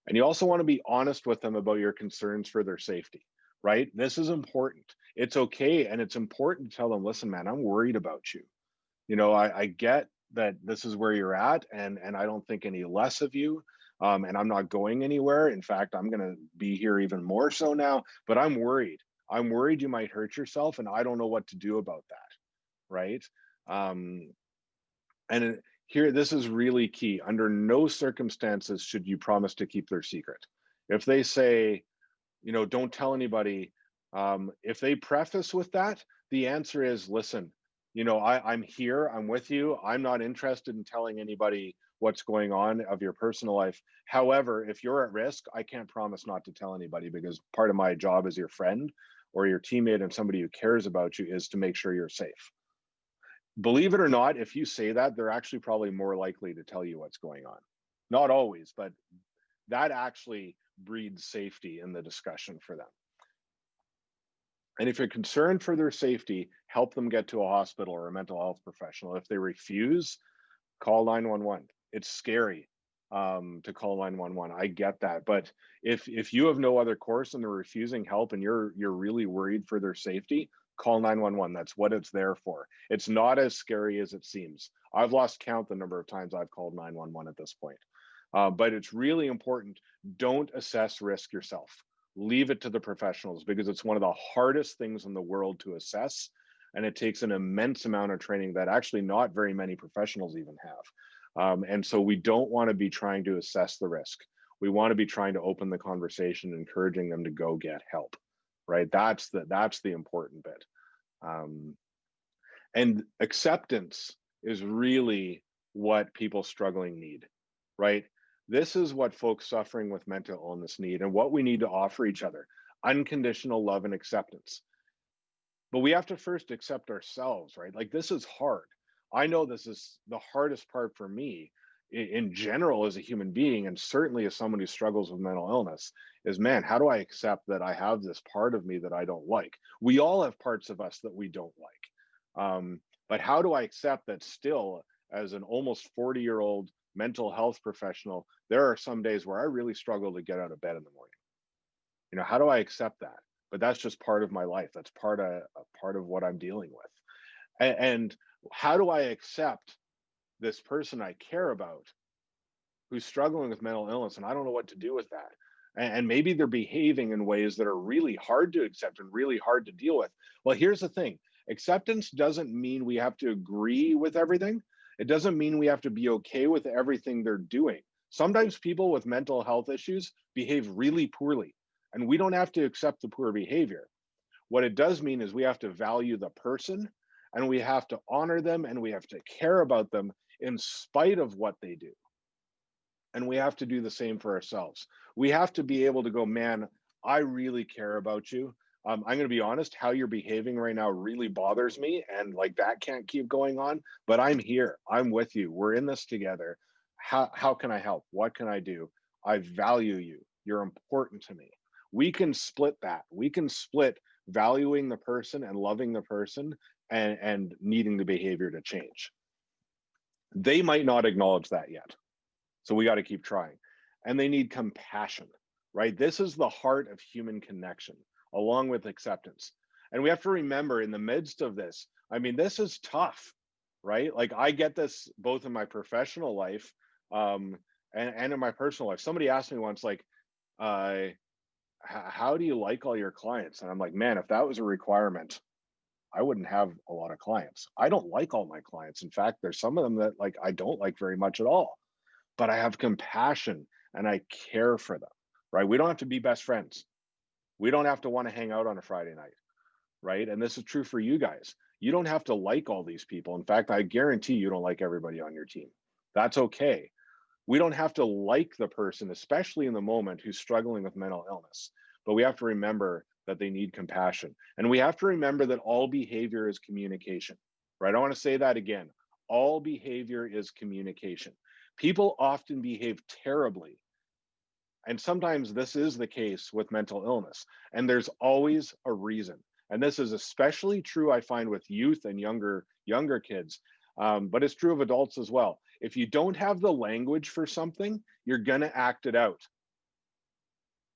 And you also want to be honest with them about your concerns for their safety, right? This is important. It's okay. And it's important to tell them, listen, man, I'm worried about you. I get that this is where you're at, and I don't think any less of you. And I'm not going anywhere. In fact, I'm going to be here even more so now, but I'm worried. I'm worried you might hurt yourself, and I don't know what to do about that, right? Um, and here, this is really key. Under no circumstances should you promise to keep their secret. If they say, don't tell anybody, if they preface with that, the answer is, listen, I'm here, I'm with you. I'm not interested in telling anybody what's going on of your personal life. However, if you're at risk, I can't promise not to tell anybody, because part of my job as your friend or your teammate and somebody who cares about you is to make sure you're safe. Believe it or not, if you say that, they're actually probably more likely to tell you what's going on. Not always, but that actually breeds safety in the discussion for them. And if you're concerned for their safety, help them get to a hospital or a mental health professional. If they refuse, call 911. It's scary to call 911. I get that, but if you have no other course and they're refusing help and you're really worried for their safety, call 911. That's what it's there for. It's not as scary as it seems. I've lost count the number of times I've called 911 at this point. But it's really important. Don't assess risk yourself. Leave it to the professionals, because it's one of the hardest things in the world to assess. And it takes an immense amount of training that actually not very many professionals even have. And so we don't want to be trying to assess the risk. We want to be trying to open the conversation, encouraging them to go get help, right? That's the important bit. And acceptance is really what people struggling need, right? This is what folks suffering with mental illness need, and what we need to offer each other: unconditional love and acceptance. But we have to first accept ourselves, right? Like, this is hard. I know this is the hardest part for me in general as a human being, and certainly as someone who struggles with mental illness, is, man, how do I accept that I have this part of me that I don't like? We all have parts of us that we don't like. But how do I accept that still, as an almost 40-year-old mental health professional, there are some days where I really struggle to get out of bed in the morning? How do I accept that? But that's just part of my life. That's part of what I'm dealing with. And how do I accept this person I care about who's struggling with mental illness, and I don't know what to do with that? and maybe they're behaving in ways that are really hard to accept and really hard to deal with. Well, here's the thing. Acceptance doesn't mean we have to agree with everything. It doesn't mean we have to be okay with everything they're doing. Sometimes people with mental health issues behave really poorly, and we don't have to accept the poor behavior. What it does mean is we have to value the person, and we have to honor them, and we have to care about them in spite of what they do. And we have to do the same for ourselves. We have to be able to go, man, I really care about you. I'm going to be honest, how you're behaving right now really bothers me. And like that can't keep going on, but I'm here. I'm with you. We're in this together. How can I help? What can I do? I value you. You're important to me. We can split that. We can split valuing the person and loving the person and needing the behavior to change. They might not acknowledge that yet. So we got to keep trying. And they need compassion, right? This is the heart of human connection, along with acceptance. And we have to remember in the midst of this, I mean, this is tough, right? Like I get this both in my professional life and in my personal life. Somebody asked me once, like, how do you like all your clients? And I'm like, man, if that was a requirement, I wouldn't have a lot of clients. I don't like all my clients. In fact, there's some of them that like I don't like very much at all, but I have compassion and I care for them, right? We don't have to be best friends. We don't have to want to hang out on a Friday night, right? And this is true for you guys. You don't have to like all these people. In fact, I guarantee you don't like everybody on your team. That's okay. We don't have to like the person, especially in the moment, who's struggling with mental illness, but we have to remember that they need compassion. And we have to remember that all behavior is communication, right? I want to say that again. All behavior is communication. People often behave terribly. And sometimes this is the case with mental illness. And there's always a reason. And this is especially true, I find, with youth and younger kids, but it's true of adults as well. If you don't have the language for something, you're going to act it out,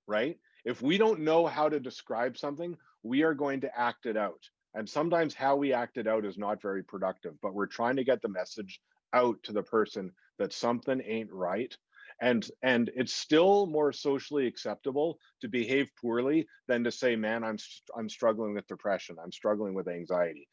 right? If we don't know how to describe something, we are going to act it out. And sometimes how we act it out is not very productive, but we're trying to get the message out to the person that something ain't right. And it's still more socially acceptable to behave poorly than to say, man, I'm struggling with depression. I'm struggling with anxiety.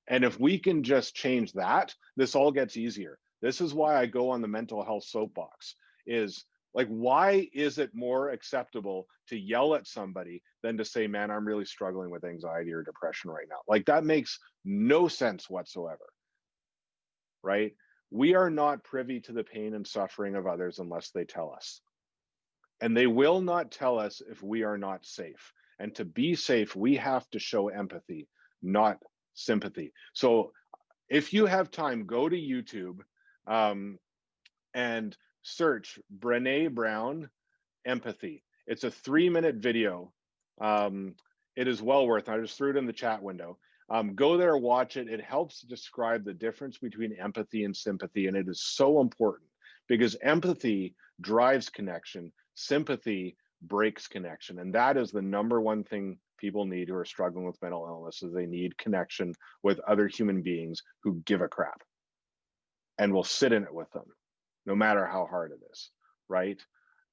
And if we can just change that, this all gets easier. This is why I go on the mental health soapbox, is like, why is it more acceptable to yell at somebody than to say, man, I'm really struggling with anxiety or depression right now? Like that makes no sense whatsoever, right? We are not privy to the pain and suffering of others unless they tell us. And they will not tell us if we are not safe. And to be safe, we have to show empathy, not sympathy. So if you have time, go to YouTube and search Brené Brown empathy. It's a 3-minute video. It is well worth it. I just threw it in the chat window. Go there, watch it. It helps describe the difference between empathy and sympathy. And it is so important because empathy drives connection. Sympathy breaks connection. And that is the number one thing people need who are struggling with mental illness, is they need connection with other human beings who give a crap and will sit in it with them, no matter how hard it is, right?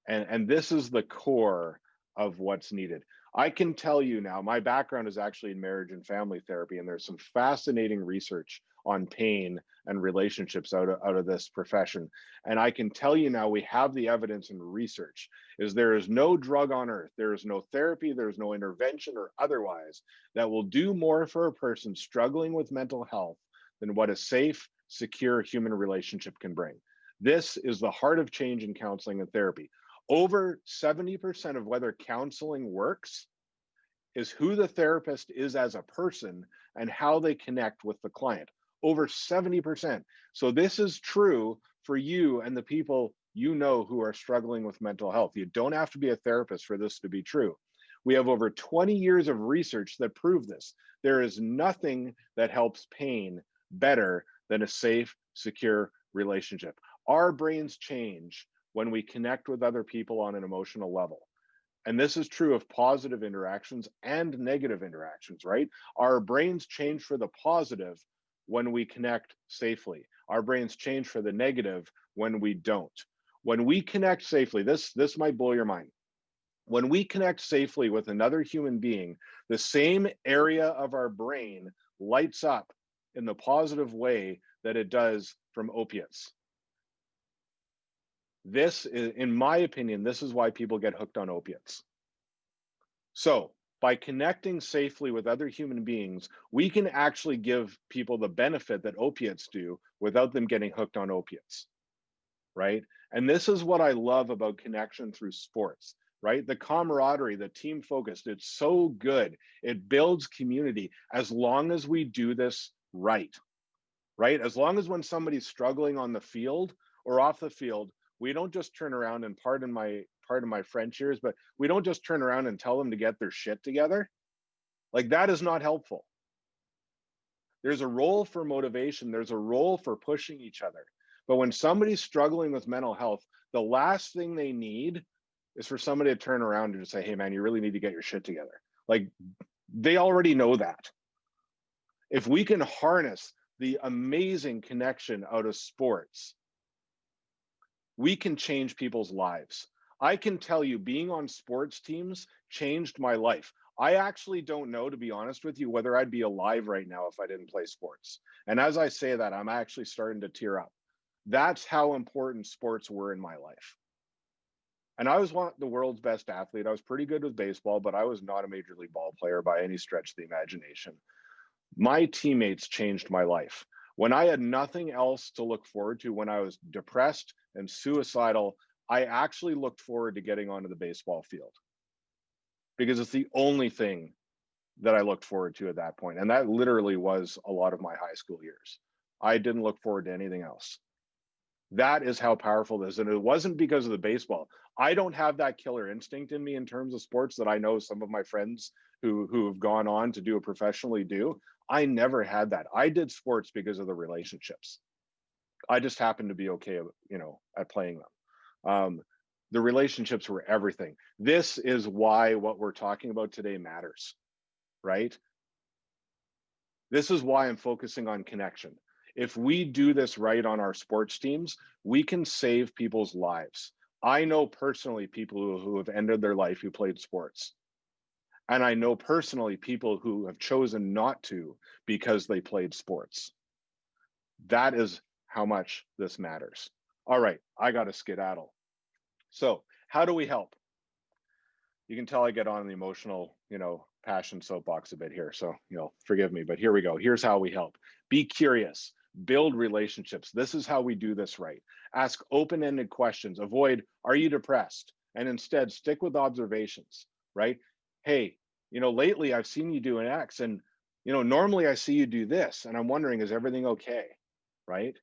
And this is the core of what's needed. I can tell you now, my background is actually in marriage and family therapy, and there's some fascinating research on pain and relationships out of this profession. And I can tell you now, we have the evidence and research, is there is no drug on earth, there is no therapy, there is no intervention or otherwise that will do more for a person struggling with mental health than what a safe, secure human relationship can bring. This is the heart of change in counseling and therapy. Over 70% of whether counseling works is who the therapist is as a person and how they connect with the client. Over 70%. So this is true for you and the people you know who are struggling with mental health. You don't have to be a therapist for this to be true. We have over 20 years of research that prove this. There is nothing that helps pain better than a safe, secure relationship. Our brains change when we connect with other people on an emotional level. And this is true of positive interactions and negative interactions, right? Our brains change for the positive when we connect safely. Our brains change for the negative when we don't. When we connect safely, this might blow your mind. When we connect safely with another human being, the same area of our brain lights up in the positive way that it does from opiates. This is, in my opinion, this is why people get hooked on opiates. So by connecting safely with other human beings, we can actually give people the benefit that opiates do without them getting hooked on opiates, right? And this is what I love about connection through sports, right? The camaraderie, the team focused, it's so good. It builds community as long as we do this right, right? As long as when somebody's struggling on the field or off the field, we don't just turn around and pardon my French here, but we don't just turn around and tell them to get their shit together. Like, that is not helpful. There's a role for motivation. There's a role for pushing each other. But when somebody's struggling with mental health, the last thing they need is for somebody to turn around and just say, hey man, you really need to get your shit together. Like, they already know that. If we can harness the amazing connection out of sports, we can change people's lives. I can tell you, being on sports teams changed my life. I actually don't know, to be honest with you, whether I'd be alive right now if I didn't play sports. And as I say that, I'm actually starting to tear up. That's how important sports were in my life. And I was the world's best athlete. I was pretty good with baseball, but I was not a major league ball player by any stretch of the imagination. My teammates changed my life. When I had nothing else to look forward to, when I was depressed and suicidal, I actually looked forward to getting onto the baseball field because it's the only thing that I looked forward to at that point. And that literally was a lot of my high school years. I didn't look forward to anything else. That is how powerful this is. And it wasn't because of the baseball. I don't have that killer instinct in me in terms of sports that I know some of my friends who have gone on to do it professionally do. I never had that. I did sports because of the relationships. I just happened to be okay, at playing them. The relationships were everything. This is why what we're talking about today matters, right? This is why I'm focusing on connection. If we do this right on our sports teams, we can save people's lives. I know personally people who have ended their life who played sports. And I know personally people who have chosen not to because they played sports. That is how much this matters. All right, I got to skedaddle. So how do we help? You can tell I get on the emotional, passion soapbox a bit here. So, forgive me, but here we go. Here's how we help. Be curious, build relationships. This is how we do this right. Ask open-ended questions. Avoid, are you depressed? And instead stick with observations, right? Hey, lately I've seen you do an X and, normally I see you do this and I'm wondering, is everything okay? Right?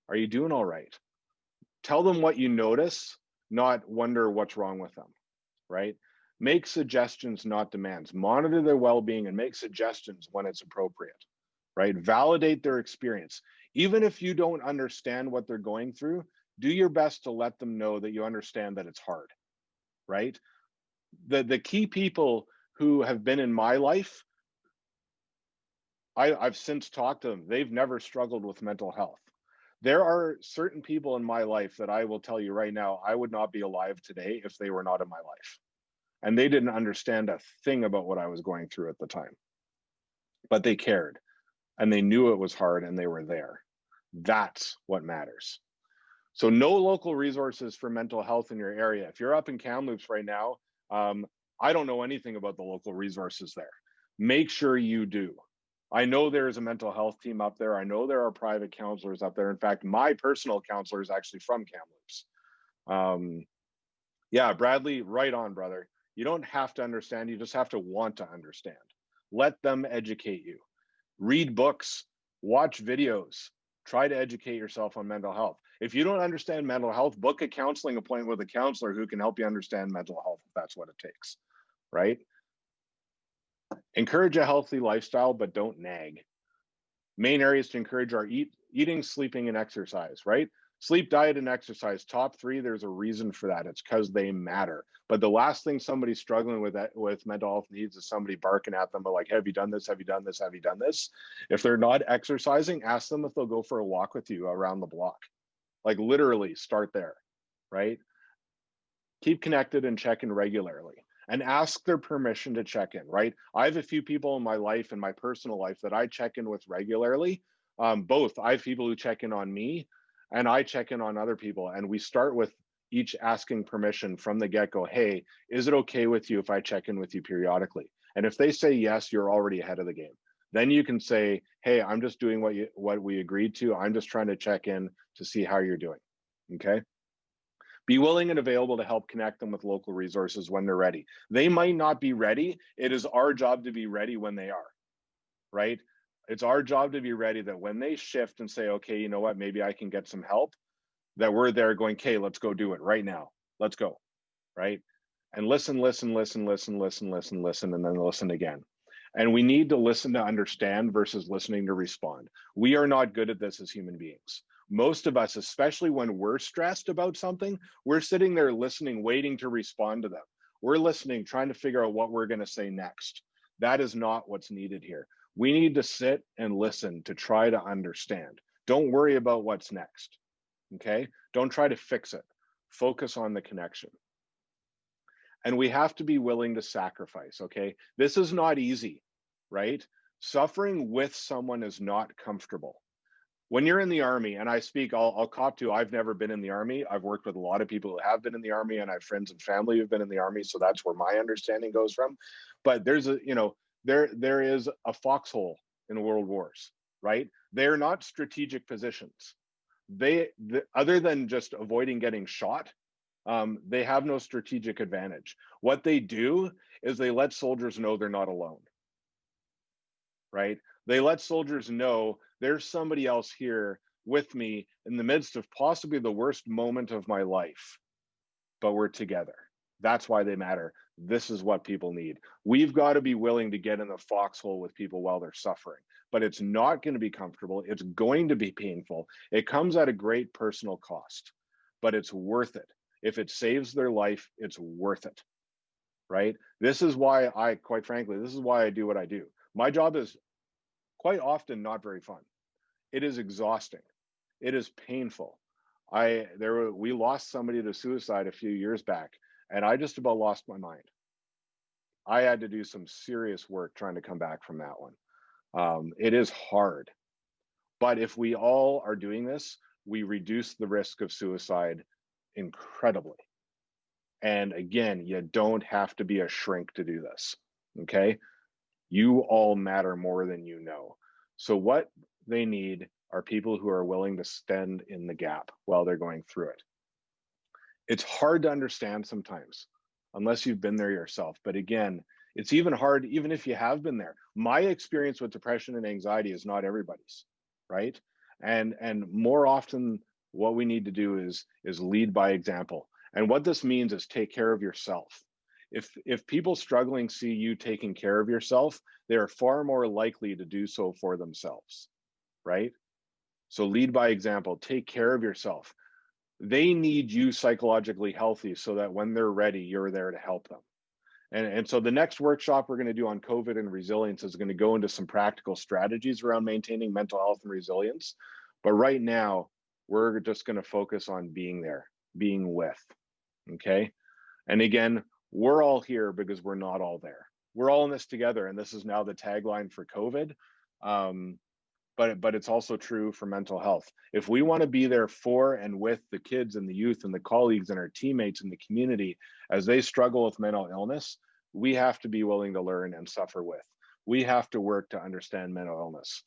Are you doing all right? Tell them what you notice, not wonder what's wrong with them, right? Make suggestions, not demands. Monitor their well-being and make suggestions when it's appropriate, right? Validate their experience. Even if you don't understand what they're going through, do your best to let them know that you understand that it's hard, right? The key people who have been in my life, I've since talked to them. They've never struggled with mental health. There are certain people in my life that I will tell you right now, I would not be alive today if they were not in my life. And they didn't understand a thing about what I was going through at the time. But they cared and they knew it was hard and they were there. That's what matters. So no local resources for mental health in your area. If you're up in Kamloops right now, I don't know anything about the local resources there. Make sure you do. I know there's a mental health team up there. I know there are private counselors up there. In fact, my personal counselor is actually from Kamloops. Yeah, Bradley, right on, brother. You don't have to understand. You just have to want to understand. Let them educate you. Read books, watch videos, try to educate yourself on mental health. If you don't understand mental health, book a counseling appointment with a counselor who can help you understand mental health if that's what it takes, right? Encourage a healthy lifestyle, but don't nag. Main areas to encourage are eating, sleeping, and exercise, right? Sleep, diet, and exercise, top three, there's a reason for that. It's because they matter. But the last thing somebody struggling with mental health needs is somebody barking at them, but like, have you done this? Have you done this? Have you done this? If they're not exercising, ask them if they'll go for a walk with you around the block. Like literally start there, right? Keep connected and check in regularly. and ask their permission to check in, right? I have a few people in my life, in my personal life, that I check in with regularly. Both, I have people who check in on me and I check in on other people. And we start with each asking permission from the get go. Hey, is it okay with you if I check in with you periodically? And if they say yes, you're already ahead of the game. Then you can say, hey, I'm just doing what we agreed to. I'm just trying to check in to see how you're doing. Okay. Be willing and available to help connect them with local resources when they're ready. They might not be ready. It is our job to be ready when they are, right? It's our job to be ready that when they shift and say, okay, you know what, maybe I can get some help, that we're there going, okay, let's go do it right now. Let's go, right? And listen, listen, listen, listen, listen, listen, listen, and then listen again. And we need to listen to understand versus listening to respond. We are not good at this as human beings. Most of us, especially when we're stressed about something, we're sitting there listening, waiting to respond to them. We're listening, trying to figure out what we're going to say next. That is not what's needed here. We need to sit and listen to try to understand. Don't worry about what's next. Okay? Don't try to fix it. Focus on the connection. And we have to be willing to sacrifice. Okay? This is not easy, right? Suffering with someone is not comfortable. When you're in the Army, and I speak, I'll cop to, I've never been in the Army. I've worked with a lot of people who have been in the Army, and I have friends and family who've been in the Army, so that's where my understanding goes from. But there's a, there is a foxhole in world wars, right? They're not strategic positions. Other than just avoiding getting shot, they have no strategic advantage. What they do is they let soldiers know they're not alone, right? They let soldiers know there's somebody else here with me in the midst of possibly the worst moment of my life, but we're together. That's why they matter. This is what people need. We've got to be willing to get in the foxhole with people while they're suffering, but it's not going to be comfortable. It's going to be painful. It comes at a great personal cost, but it's worth it. If it saves their life, it's worth it, right? This is why quite frankly, this is why I do what I do. My job is quite often not very fun. It is exhausting. It is painful. We lost somebody to suicide a few years back, and I just about lost my mind. I had to do some serious work trying to come back from that one. It is hard, but if we all are doing this, we reduce the risk of suicide incredibly. And again, you don't have to be a shrink to do this. Okay. You all matter more than you know. So what they need are people who are willing to stand in the gap while they're going through it. It's hard to understand sometimes unless you've been there yourself. But again, it's even hard, even if you have been there. My experience with depression and anxiety is not everybody's, right? And more often what we need to do is lead by example. And what this means is take care of yourself. If people struggling see you taking care of yourself, they are far more likely to do so for themselves, right? So lead by example, take care of yourself. They need you psychologically healthy so that when they're ready, you're there to help them. And so the next workshop we're going to do on COVID and resilience is going to go into some practical strategies around maintaining mental health and resilience. But right now, we're just going to focus on being there, being with, okay? And again, we're all here because we're not all there. We're all in this together, and this is now the tagline for COVID. But it's also true for mental health. If we want to be there for and with the kids and the youth and the colleagues and our teammates in the community as they struggle with mental illness, we have to be willing to learn and suffer with. We have to work to understand mental illness.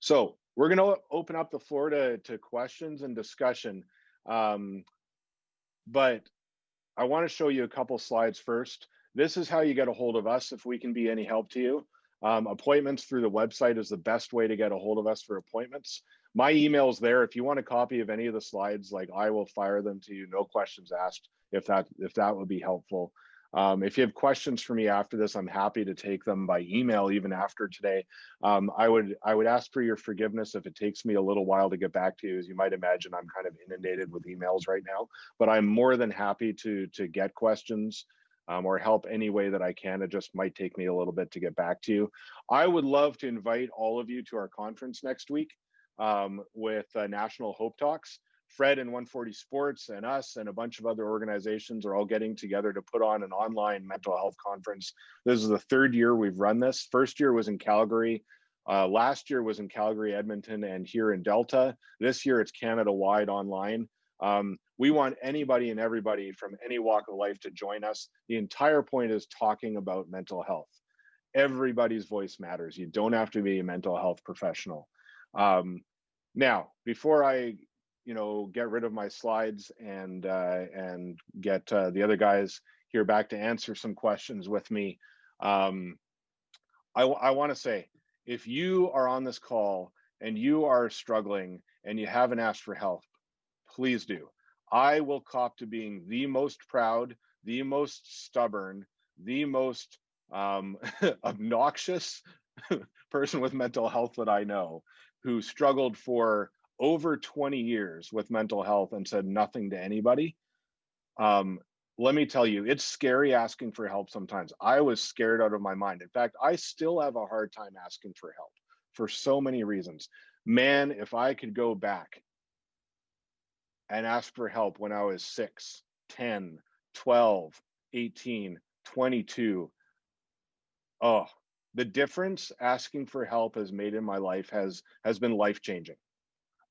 So we're going to open up the floor to questions and discussion. But I want to show you a couple slides first. This is how you get a hold of us if we can be any help to you. Appointments through the website is the best way to get a hold of us for appointments. My email is there. If you want a copy of any of the slides, like I will fire them to you, no questions asked, if that would be helpful. If you have questions for me after this, I'm happy to take them by email even after today. I would ask for your forgiveness if it takes me a little while to get back to you. As you might imagine, I'm kind of inundated with emails right now, but I'm more than happy to get questions or help any way that I can. It just might take me a little bit to get back to you. I would love to invite all of you to our conference next week with National Hope Talks. Fred and 140 Sports and us and a bunch of other organizations are all getting together to put on an online mental health conference. This is the third year we've run this. First year was in Calgary. Last year was in Calgary, Edmonton, and here in Delta. This year it's Canada-wide online. We want anybody and everybody from any walk of life to join us. The entire point is talking about mental health. Everybody's voice matters. You don't have to be a mental health professional. Now, before I get rid of my slides and get the other guys here back to answer some questions with me, I want to say, if you are on this call and you are struggling and you haven't asked for help, please do. I will cop to being the most proud, the most stubborn, the most obnoxious person with mental health that I know, who struggled for over 20 years with mental health and said nothing to anybody. Let me tell you, it's scary asking for help sometimes. I was scared out of my mind. In fact, I still have a hard time asking for help for so many reasons. Man, if I could go back and ask for help when I was 6, 10, 12, 18, 22, oh, the difference asking for help has made in my life has been life-changing.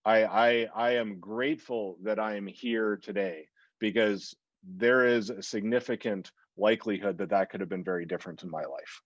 I am grateful that I am here today, because there is a significant likelihood that that could have been very different in my life.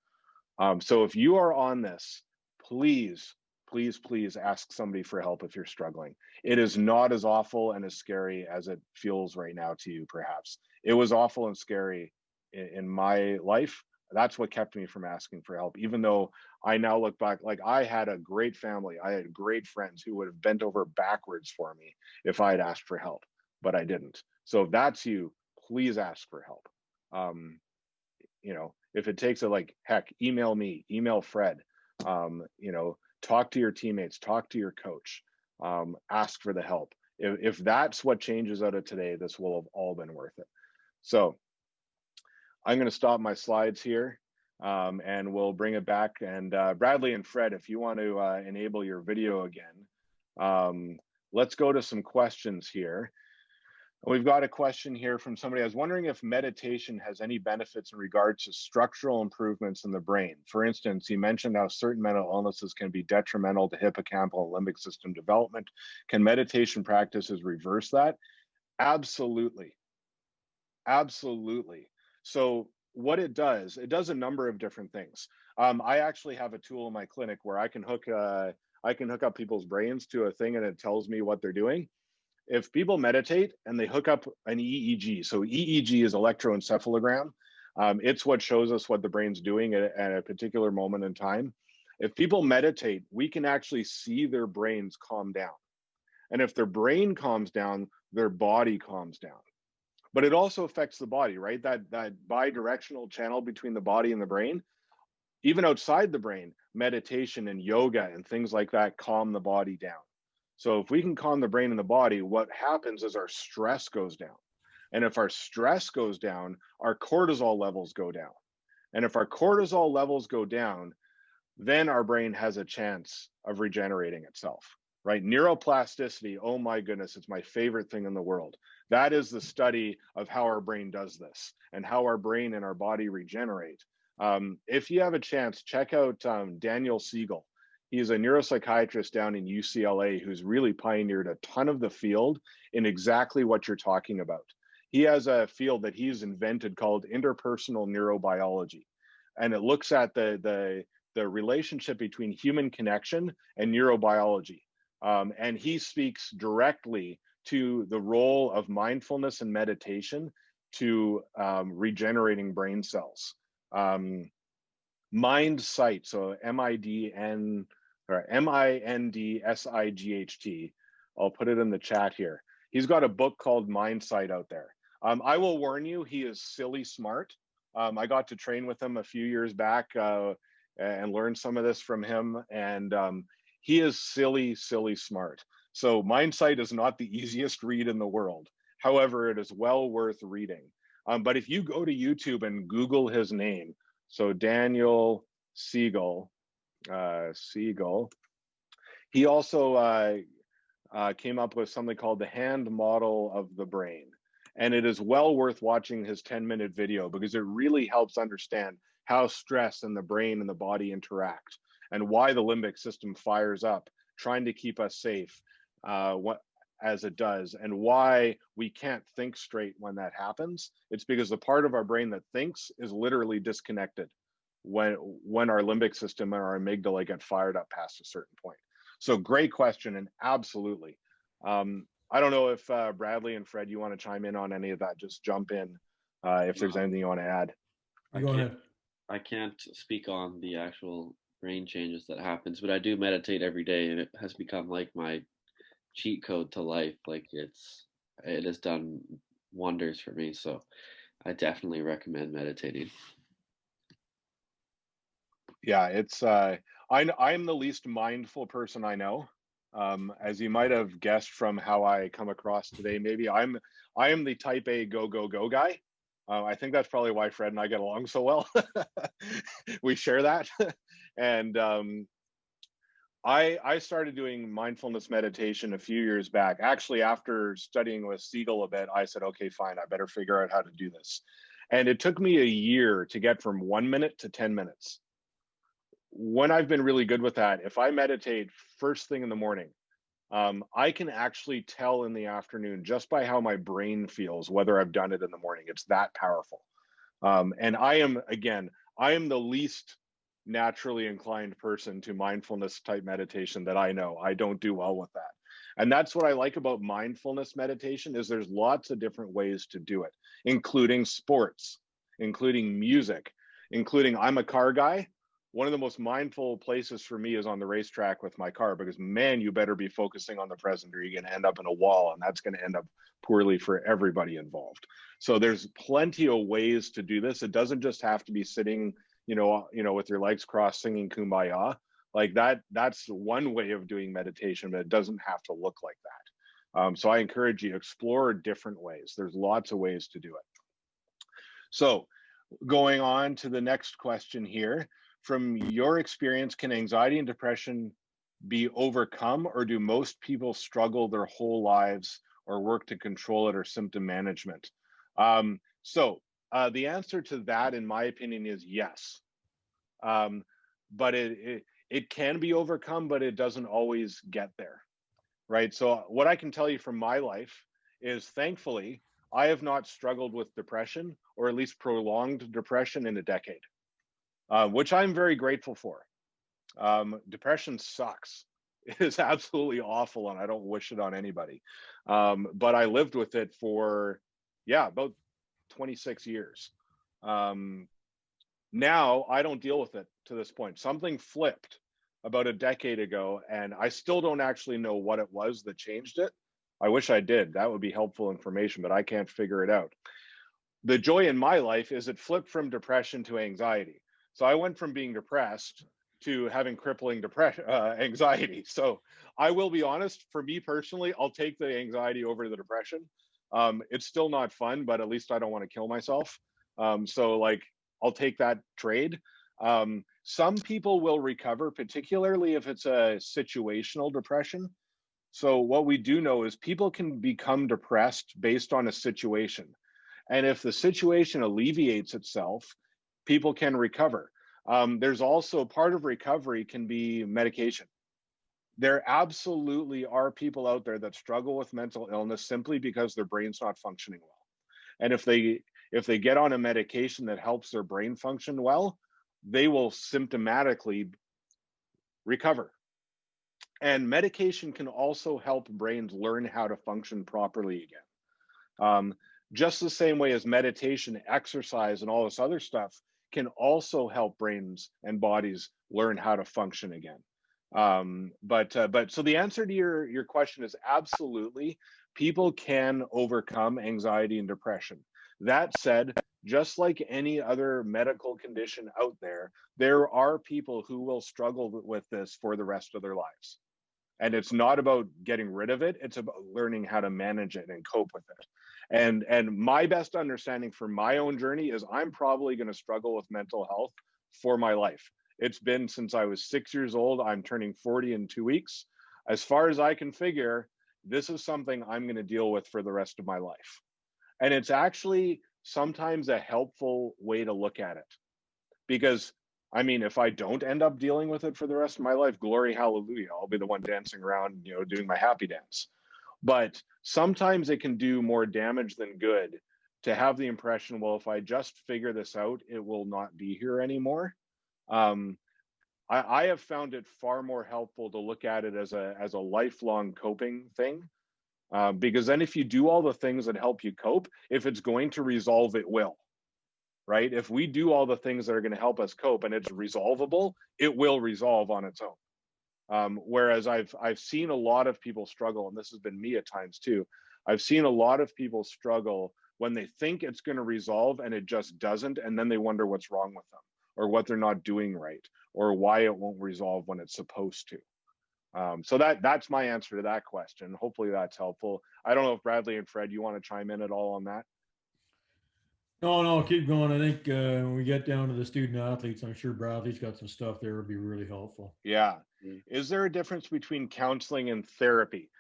So if you are on this, please, please, please ask somebody for help if you're struggling. It is not as awful and as scary as it feels right now to you, perhaps. It was awful and scary in my life. That's what kept me from asking for help, even though I now look back, like, I had a great family. I had great friends who would have bent over backwards for me if I had asked for help, but I didn't. So if that's you, please ask for help. If it takes heck, email me, email Fred, talk to your teammates, talk to your coach, ask for the help. If that's what changes out of today, this will have all been worth it. So I'm going to stop my slides here, and we'll bring it back. And Bradley and Fred, if you want to enable your video again, let's go to some questions here. We've got a question here from somebody. I was wondering if meditation has any benefits in regards to structural improvements in the brain. For instance, you mentioned how certain mental illnesses can be detrimental to hippocampal and limbic system development. Can meditation practices reverse that? Absolutely. Absolutely. So what it does a number of different things. I actually have a tool in my clinic where I can hook up people's brains to a thing, and it tells me what they're doing. If people meditate and they hook up an EEG, so EEG is electroencephalogram. It's what shows us what the brain's doing at a particular moment in time. If people meditate, we can actually see their brains calm down. And if their brain calms down, their body calms down. But it also affects the body, right? That bi-directional channel between the body and the brain. Even outside the brain, meditation and yoga and things like that calm the body down. So if we can calm the brain and the body, what happens is our stress goes down. And if our stress goes down, our cortisol levels go down. And if our cortisol levels go down, then our brain has a chance of regenerating itself, right? Neuroplasticity, oh my goodness, it's my favorite thing in the world. That is the study of how our brain does this and how our brain and our body regenerate. If you have a chance, check out Daniel Siegel. He's a neuropsychiatrist down in UCLA who's really pioneered a ton of the field in exactly what you're talking about. He has a field that he's invented called interpersonal neurobiology. And it looks at the relationship between human connection and neurobiology. And he speaks directly to the role of mindfulness and meditation to regenerating brain cells. MindSight, so MINDSIGHT. I'll put it in the chat here. He's got a book called MindSight out there. I will warn you, he is silly smart. I got to train with him a few years back and learn some of this from him. And he is silly smart. So MindSight is not the easiest read in the world. However, it is well worth reading. But if you go to YouTube and Google his name, so Daniel Siegel, he also came up with something called the hand model of the brain. And it is well worth watching his 10-minute video because it really helps understand how stress and the brain and the body interact and why the limbic system fires up, trying to keep us safe as it does, and why we can't think straight when that happens. It's because the part of our brain that thinks is literally disconnected when our limbic system and our amygdala get fired up past a certain point. So great question, and absolutely. I don't know if Bradley and Fred, you want to chime in on any of that. Just jump in if there's anything you want to add. Go ahead. I can't speak on the actual brain changes that happens, but I do meditate every day, and it has become like my cheat code to life. Like it has done wonders for me. So I definitely recommend meditating. Yeah, it's I'm the least mindful person I know. As you might have guessed from how I come across today, maybe I am the type A go go go guy. I think that's probably why Fred and I get along so well. We share that, and I started doing mindfulness meditation a few years back. Actually, after studying with Siegel a bit, I said, okay, fine, I better figure out how to do this. And it took me a year to get from 1 minute to 10 minutes. When I've been really good with that, if I meditate first thing in the morning, I can actually tell in the afternoon just by how my brain feels whether I've done it in the morning. It's that powerful. And I am the least naturally inclined person to mindfulness type meditation that I know. I don't do well with that. And that's what I like about mindfulness meditation is there's lots of different ways to do it, including sports, including music, including I'm a car guy. One of the most mindful places for me is on the racetrack with my car because man, you better be focusing on the present or you're going to end up in a wall, and that's going to end up poorly for everybody involved. So there's plenty of ways to do this. It doesn't just have to be sitting, with your legs crossed singing Kumbaya. Like that's one way of doing meditation, but it doesn't have to look like that. So I encourage you to explore different ways. There's lots of ways to do it. So going on to the next question here. From your experience, can anxiety and depression be overcome, or do most people struggle their whole lives or work to control it or symptom management? The answer to that, in my opinion, is yes. But it can be overcome, but it doesn't always get there, right? So what I can tell you from my life is, thankfully, I have not struggled with depression, or at least prolonged depression, in a decade, which I'm very grateful for. Depression sucks. It is absolutely awful, and I don't wish it on anybody. But I lived with it for, about 26 years. Now I don't deal with it to this point. Something flipped about a decade ago, and I still don't actually know what it was that changed it. I wish I did. That would be helpful information, but I can't figure it out. The joy in my life is it flipped from depression to anxiety. So I went from being depressed to having crippling anxiety. So I will be honest, for me personally, I'll take the anxiety over the depression. It's still not fun, but at least I don't want to kill myself. I'll take that trade. Some people will recover, particularly if it's a situational depression. So what we do know is people can become depressed based on a situation. And if the situation alleviates itself, people can recover. There's also part of recovery can be medication. There absolutely are people out there that struggle with mental illness simply because their brain's not functioning well. And if they get on a medication that helps their brain function well, they will symptomatically recover. And medication can also help brains learn how to function properly again. Just the same way as meditation, exercise, and all this other stuff can also help brains and bodies learn how to function again. So the answer to your question is absolutely, people can overcome anxiety and depression. That said, just like any other medical condition out there are people who will struggle with this for the rest of their lives. And it's not about getting rid of it, it's about learning how to manage it and cope with it. And my best understanding for my own journey is I'm probably going to struggle with mental health for my life. It's been since I was 6 years old. I'm turning 40 in 2 weeks. As far as I can figure, this is something I'm going to deal with for the rest of my life. And it's actually sometimes a helpful way to look at it. Because, I mean, if I don't end up dealing with it for the rest of my life, glory, hallelujah, I'll be the one dancing around, you know, doing my happy dance. But sometimes it can do more damage than good to have the impression, well, if I just figure this out, it will not be here anymore. Um, I have found it far more helpful to look at it as a lifelong coping thing, because then if you do all the things that help you cope, if it's going to resolve, it will, right? If we do all the things that are going to help us cope and it's resolvable, it will resolve on its own. Whereas I've seen a lot of people struggle, and this has been me at times too. I've seen a lot of people struggle when they think it's going to resolve and it just doesn't, and then they wonder what's wrong with them, or what they're not doing right, or why it won't resolve when it's supposed to. So that's my answer to that question. Hopefully that's helpful. I don't know if Bradley and Fred, you want to chime in at all on that? No, keep going. I think when we get down to the student athletes, I'm sure Bradley's got some stuff there would be really helpful. Yeah. Mm. Is there a difference between counseling and therapy?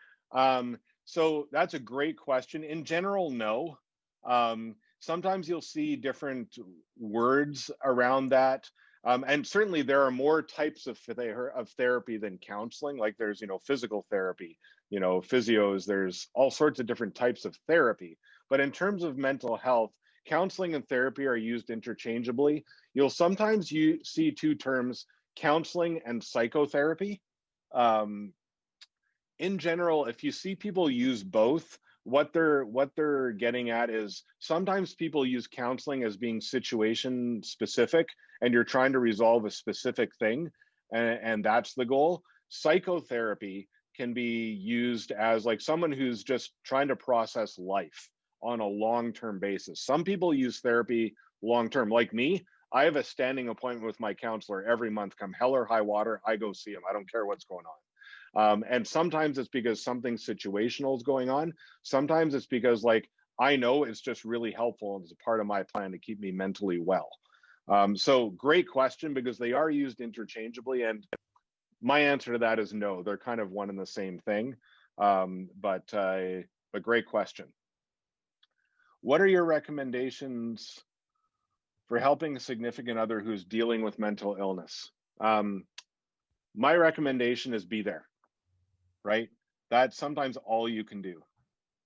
So that's a great question. In general, no. Sometimes you'll see different words around that. And certainly there are more types of therapy than counseling. Like there's, you know, physical therapy, you know, physios, there's all sorts of different types of therapy. But in terms of mental health, counseling and therapy are used interchangeably. You'll sometimes see two terms, counseling and psychotherapy. Um, in general, if you see people use both, what they're getting at is sometimes people use counseling as being situation specific, and you're trying to resolve a specific thing, and that's the goal. Psychotherapy can be used as like someone who's just trying to process life on a long-term basis. Some people use therapy long-term, like me. I have a standing appointment with my counselor every month. Come hell or high water, I go see him. I don't care what's going on. And sometimes it's because something situational is going on. Sometimes it's because like I know it's just really helpful and it's a part of my plan to keep me mentally well. So great question, because they are used interchangeably, and my answer to that is no. They're kind of one and the same thing. But great question. What are your recommendations for helping a significant other who's dealing with mental illness? My recommendation is be there, right? That's sometimes all you can do.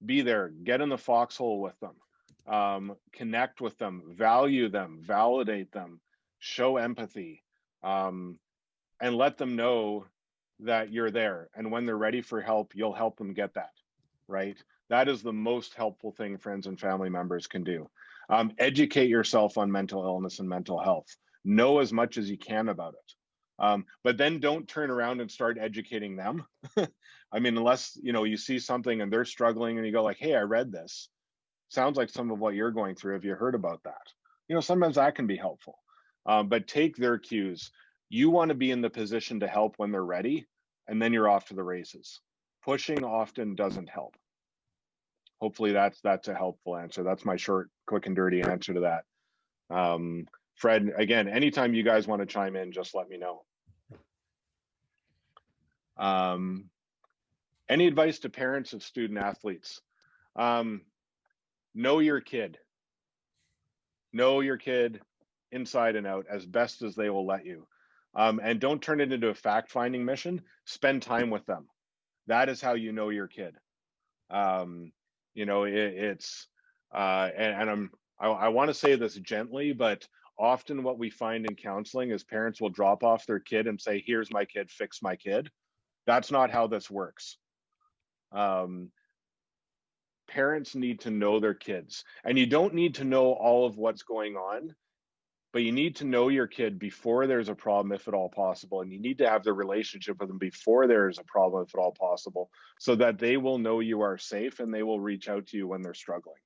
Be there, get in the foxhole with them, connect with them, value them, validate them, show empathy, and let them know that you're there. And when they're ready for help, you'll help them get that, right? That is the most helpful thing friends and family members can do. Educate yourself on mental illness and mental health. Know as much as you can about it. But then don't turn around and start educating them. I mean, unless, you know, you see something and they're struggling and you go like, hey, I read this. Sounds like some of what you're going through. Have you heard about that? You know, sometimes that can be helpful. But take their cues. You want to be in the position to help when they're ready, and then you're off to the races. Pushing often doesn't help. Hopefully that's a helpful answer. That's my short, quick and dirty answer to that. Fred, again, anytime you guys want to chime in, just let me know. Any advice to parents of student athletes? Know your kid. Know your kid inside and out as best as they will let you. And don't turn it into a fact-finding mission. Spend time with them. That is how you know your kid. You know, I want to say this gently, but often what we find in counseling is parents will drop off their kid and say, here's my kid, fix my kid. That's not how this works. Parents need to know their kids, and you don't need to know all of what's going on, but you need to know your kid before there's a problem, if at all possible. And you need to have the relationship with them before there's a problem, if at all possible, so that they will know you are safe and they will reach out to you when they're struggling,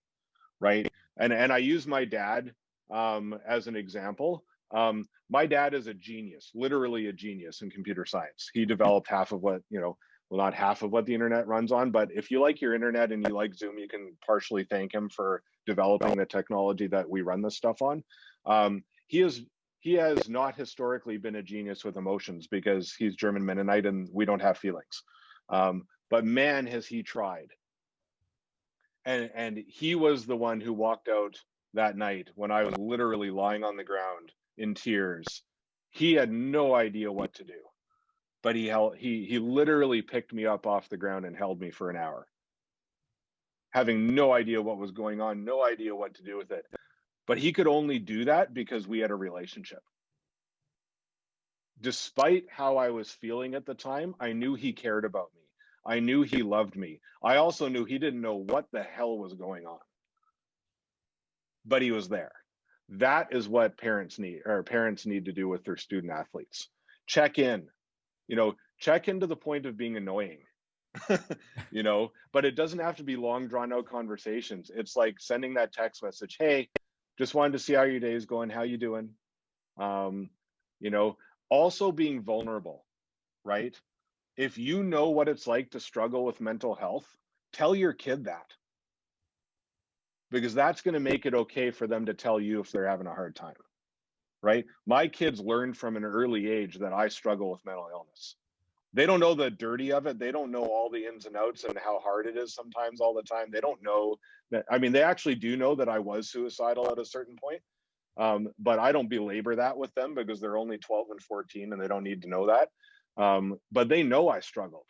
right? And I use my dad as an example. My dad is a genius, literally a genius in computer science. He developed half of what, you know, well, not half of what the internet runs on, but if you like your internet and you like Zoom, you can partially thank him for developing the technology that we run this stuff on. He has not historically been a genius with emotions because he's German Mennonite and we don't have feelings. but man, has he tried. And he was the one who walked out that night when I was literally lying on the ground in tears. He had no idea what to do, but he literally picked me up off the ground and held me for an hour, having no idea what was going on, no idea what to do with it. But he could only do that because we had a relationship. Despite how I was feeling at the time, I knew he cared about me. I knew he loved me. I also knew he didn't know what the hell was going on, but he was there. That is what parents need to do with their student athletes. Check in, check in to the point of being annoying, but it doesn't have to be long drawn out conversations. It's like sending that text message, hey, just wanted to see how your day is going. How you doing? Also being vulnerable, right? If you know what it's like to struggle with mental health, tell your kid that, because that's going to make it okay for them to tell you if they're having a hard time, right? My kids learned from an early age that I struggle with mental illness. They don't know the dirty of it. They don't know all the ins and outs and how hard it is sometimes all the time. They don't know that. I mean, they actually do know that I was suicidal at a certain point. But I don't belabor that with them because they're only 12 and 14 and they don't need to know that. But they know I struggled,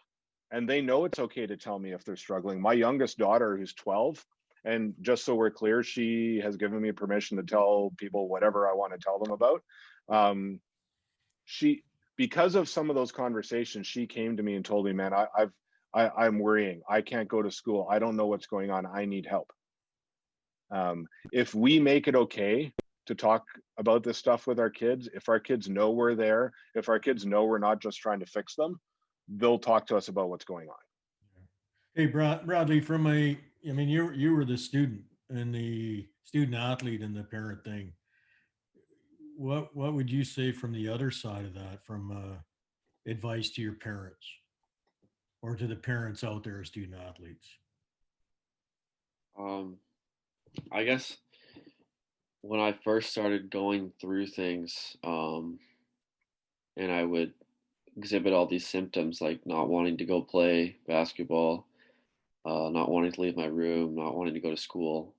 and they know it's okay to tell me if they're struggling. My youngest daughter, who's 12, and just so we're clear, she has given me permission to tell people whatever I want to tell them about. Because of some of those conversations, she came to me and told me, man, I'm worrying. I can't go to school. I don't know what's going on. I need help. If we make it okay to talk about this stuff with our kids, if our kids know we're there, if our kids know we're not just trying to fix them, they'll talk to us about what's going on. Hey, Bradley, you were the student and the student athlete and the parent thing. What would you say from the other side of that, from advice to your parents or to the parents out there as student athletes? I guess when I first started going through things, and I would exhibit all these symptoms like not wanting to go play basketball, not wanting to leave my room, not wanting to go to school.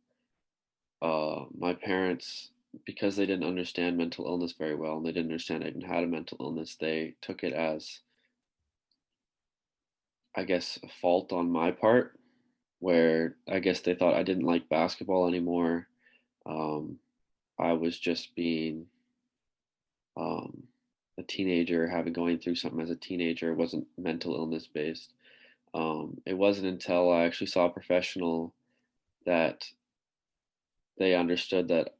My parents, because they didn't understand mental illness very well and they didn't understand I even had a mental illness, they took it as, I guess, a fault on my part, where I guess they thought I didn't like basketball anymore. I was just being um, a teenager, having going through something as a teenager. It wasn't mental illness based. It wasn't until I actually saw a professional that they understood that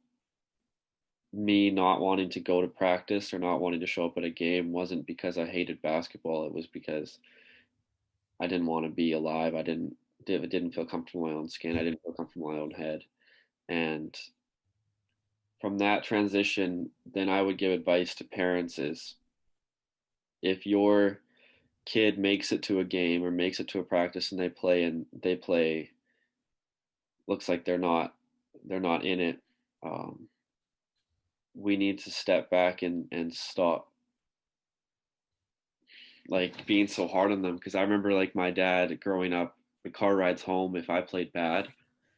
me not wanting to go to practice or not wanting to show up at a game wasn't because I hated basketball. It was because I didn't want to be alive. I didn't feel comfortable in my own skin. I didn't feel comfortable in my own head. And from that transition, then I would give advice to parents is, if your kid makes it to a game or makes it to a practice and they play looks like they're not in it, we need to step back and stop like being so hard on them, because I remember like my dad growing up, the car rides home, if I played bad,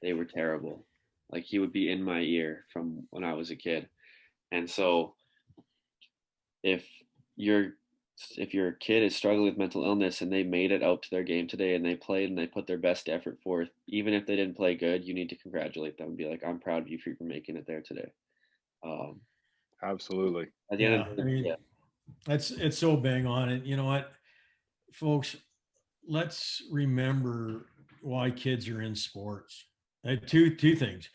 they were terrible. Like he would be in my ear from when I was a kid. And so if your if your kid is struggling with mental illness and they made it out to their game today and they played and they put their best effort forth, even if they didn't play good, you need to congratulate them and be like, I'm proud of you for making it there today. Um, Absolutely. at the end Yeah, of the day, yeah. it's so bang on. And you know what, folks, let's remember why kids are in sports. Two things: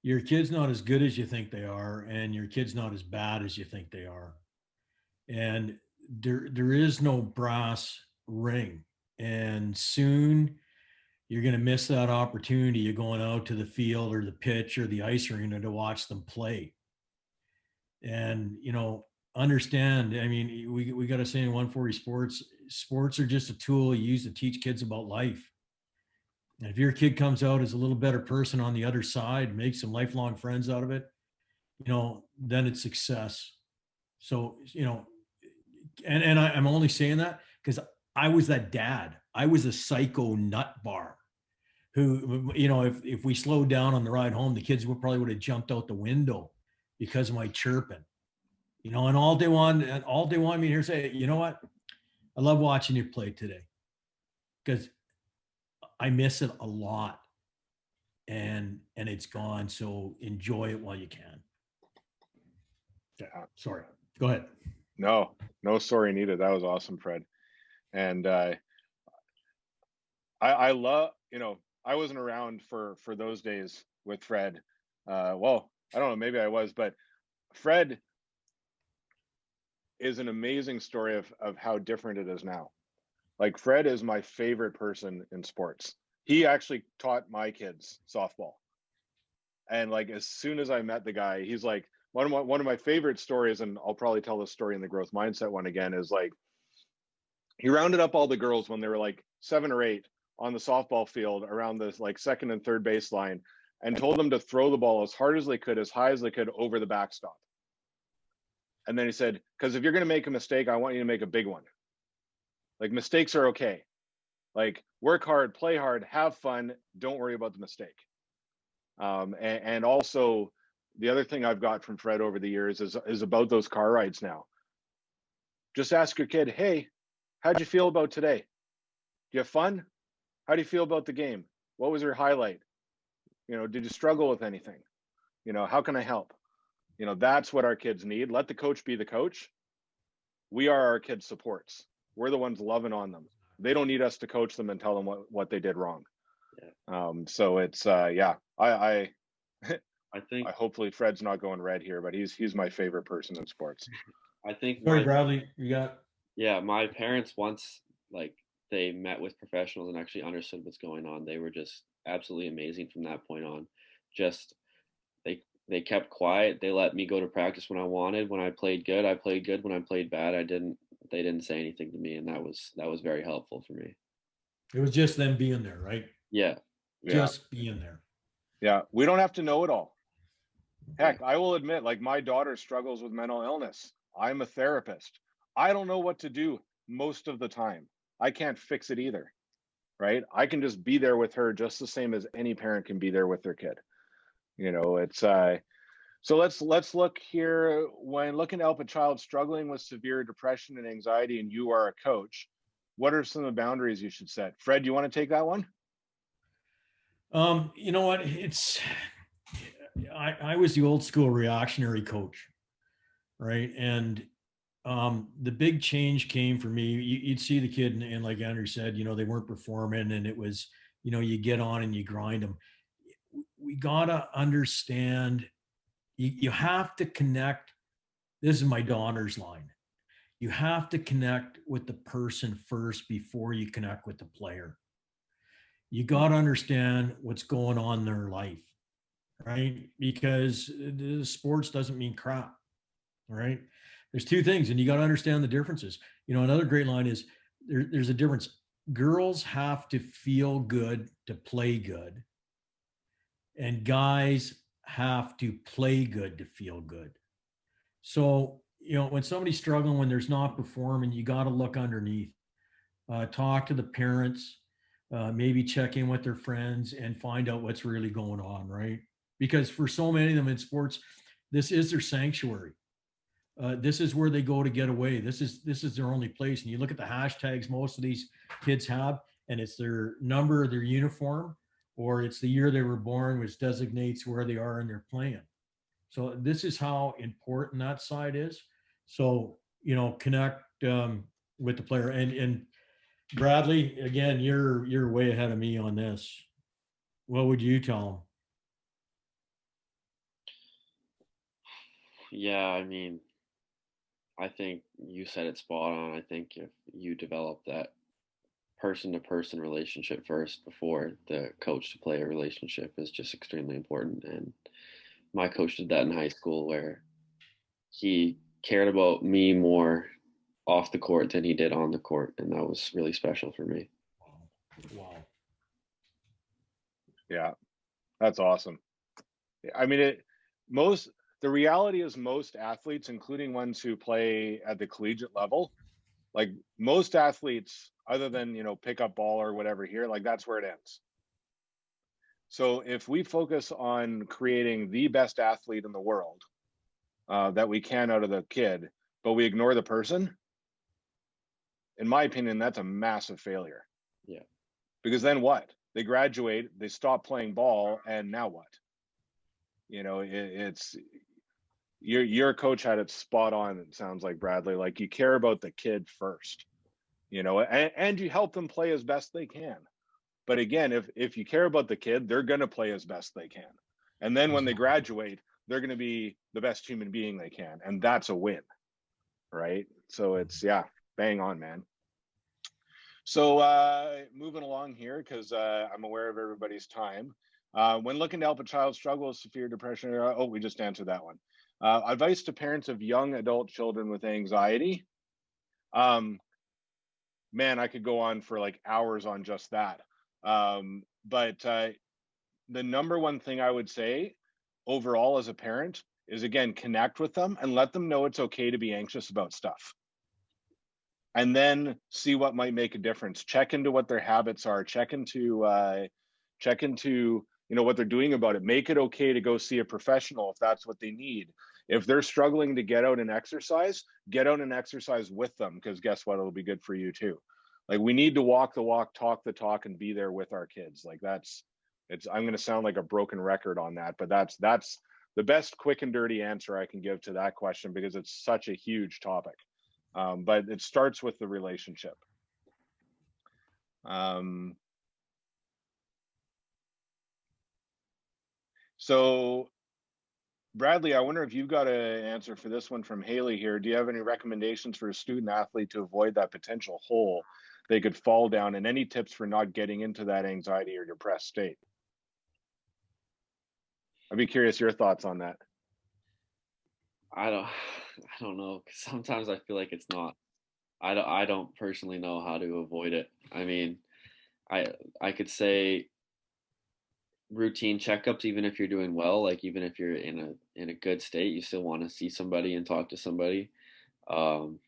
your kid's not as good as you think they are, and your kid's not as bad as you think they are. And there is no brass ring. And soon you're going to miss that opportunity of going out to the field or the pitch or the ice arena to watch them play. And understand, we got to say in 140 sports are just a tool used to teach kids about life. And if your kid comes out as a little better person on the other side, makes some lifelong friends out of it, then it's success. So, I'm only saying that because I was that dad. I was a psycho nut bar who, if we slowed down on the ride home, the kids would have jumped out the window because of my chirping, and all they wanted me to hear say, you know what? I love watching you play today because I miss it a lot, and it's gone. So enjoy it while you can. Yeah. Sorry. Go ahead. No sorry needed. That was awesome, Fred. And I love, I wasn't around for those days with Fred. Well, I don't know, maybe I was, but Fred is an amazing story of how different it is now. Like, Fred is my favorite person in sports. He actually taught my kids softball. And like, as soon as I met the guy, he's like, one of my favorite stories, and I'll probably tell this story in the growth mindset one again, is like, he rounded up all the girls when they were like 7 or 8 on the softball field around the like second and third baseline, and told them to throw the ball as hard as they could, as high as they could, over the backstop. And then he said, because if you're going to make a mistake, I want you to make a big one. Like, mistakes are okay. Like, work hard, play hard, have fun. Don't worry about the mistake. And also, the other thing I've got from Fred over the years is about those car rides now. Just ask your kid, hey, how'd you feel about today? Do you have fun? How do you feel about the game? What was your highlight? Did you struggle with anything? How can I help? That's what our kids need. Let the coach be the coach. We are our kids' supports. We're the ones loving on them. They don't need us to coach them and tell them what they did wrong. Yeah. So it's I think hopefully Fred's not going red here, but he's my favorite person in sports. I think Sorry, Bradley, you got. Yeah, my parents, once like they met with professionals and actually understood what's going on, they were just absolutely amazing from that point on. Just they kept quiet. They let me go to practice when I wanted. When I played good, I played good. When I played bad, I didn't. They didn't say anything to me, and that was very helpful for me. It was just them being there, right? Yeah. Just being there. Yeah, we don't have to know it all. Heck, I will admit, like, my daughter struggles with mental illness. I'm a therapist. I don't know what to do most of the time. I can't fix it either, right? I can just be there with her just the same as any parent can be there with their kid. It's so let's look here. When looking to help a child struggling with severe depression and anxiety, and you are a coach, what are some of the boundaries you should set? Fred, you want to take that one? You know what? I was the old school reactionary coach, right? And the big change came for me. You'd see the kid, and like Andrew said, they weren't performing, and it was, you get on and you grind them. We gotta understand. You have to connect. This is my daughter's line. You have to connect with the person first before you connect with the player. You got to understand what's going on in their life, right? Because the sports doesn't mean crap, right? There's two things, and you got to understand the differences. Another great line is there's a difference. Girls have to feel good to play good, and guys have to play good to feel good. So, when somebody's struggling, when there's not performing, you got to look underneath, talk to the parents, maybe check in with their friends and find out what's really going on, right? Because for so many of them in sports, this is their sanctuary. This is where they go to get away. This is their only place. And you look at the hashtags most of these kids have, and it's their number, their uniform, or it's the year they were born, which designates where they are in their playing. So this is how important that side is. So, connect with the player. And Bradley, again, you're way ahead of me on this. What would you tell them? Yeah, I mean, I think you said it spot on. I think if you develop that person to person relationship first before the coach to player relationship is just extremely important. And my coach did that in high school, where he cared about me more off the court than he did on the court, and that was really special for me. Wow. Yeah, that's awesome. I mean, the reality is most athletes, including ones who play at the collegiate level, Like most athletes, other than, you know, pick up ball or whatever here, like that's where it ends. So if we focus on creating the best athlete in the world that we can out of the kid, but we ignore the person, in my opinion, that's a massive failure. Yeah. Because then what? They graduate, they stop playing ball, and now what? You know, it's your coach had it spot on. It sounds like, Bradley. Like, you care about the kid first, you know, and you help them play as best they can. But again, if you care about the kid, they're going to play as best they can, and then when they graduate, they're going to be the best human being they can, and that's a win, right? So it's, yeah, bang on, man. So moving along here, because I'm aware of everybody's time. When looking to help a child struggle with severe depression, oh, we just answered that one. Advice to parents of young adult children with anxiety. Man, I could go on for like hours on just that. But the number one thing I would say overall as a parent is, again, connect with them and let them know it's okay to be anxious about stuff. And then see what might make a difference. Check into what their habits are. Check into you know, what they're doing about it. Make it okay to go see a professional if that's what they need. If they're struggling to get out and exercise with them, because guess what? It'll be good for you too. Like, we need to walk the walk, talk the talk, and be there with our kids. Like, I'm going to sound like a broken record on that, but that's the best quick and dirty answer I can give to that question, because it's such a huge topic. But it starts with the relationship. So, Bradley, I wonder if you've got an answer for this one from Haley here. Do you have any recommendations for a student athlete to avoid that potential hole they could fall down, and any tips for not getting into that anxiety or depressed state? I'd be curious your thoughts on that. I don't know. 'Cause sometimes I feel like it's not. I don't personally know how to avoid it. I mean, I could say routine checkups, even if you're doing well, like even if you're in a good state, you still want to see somebody and talk to somebody. Um,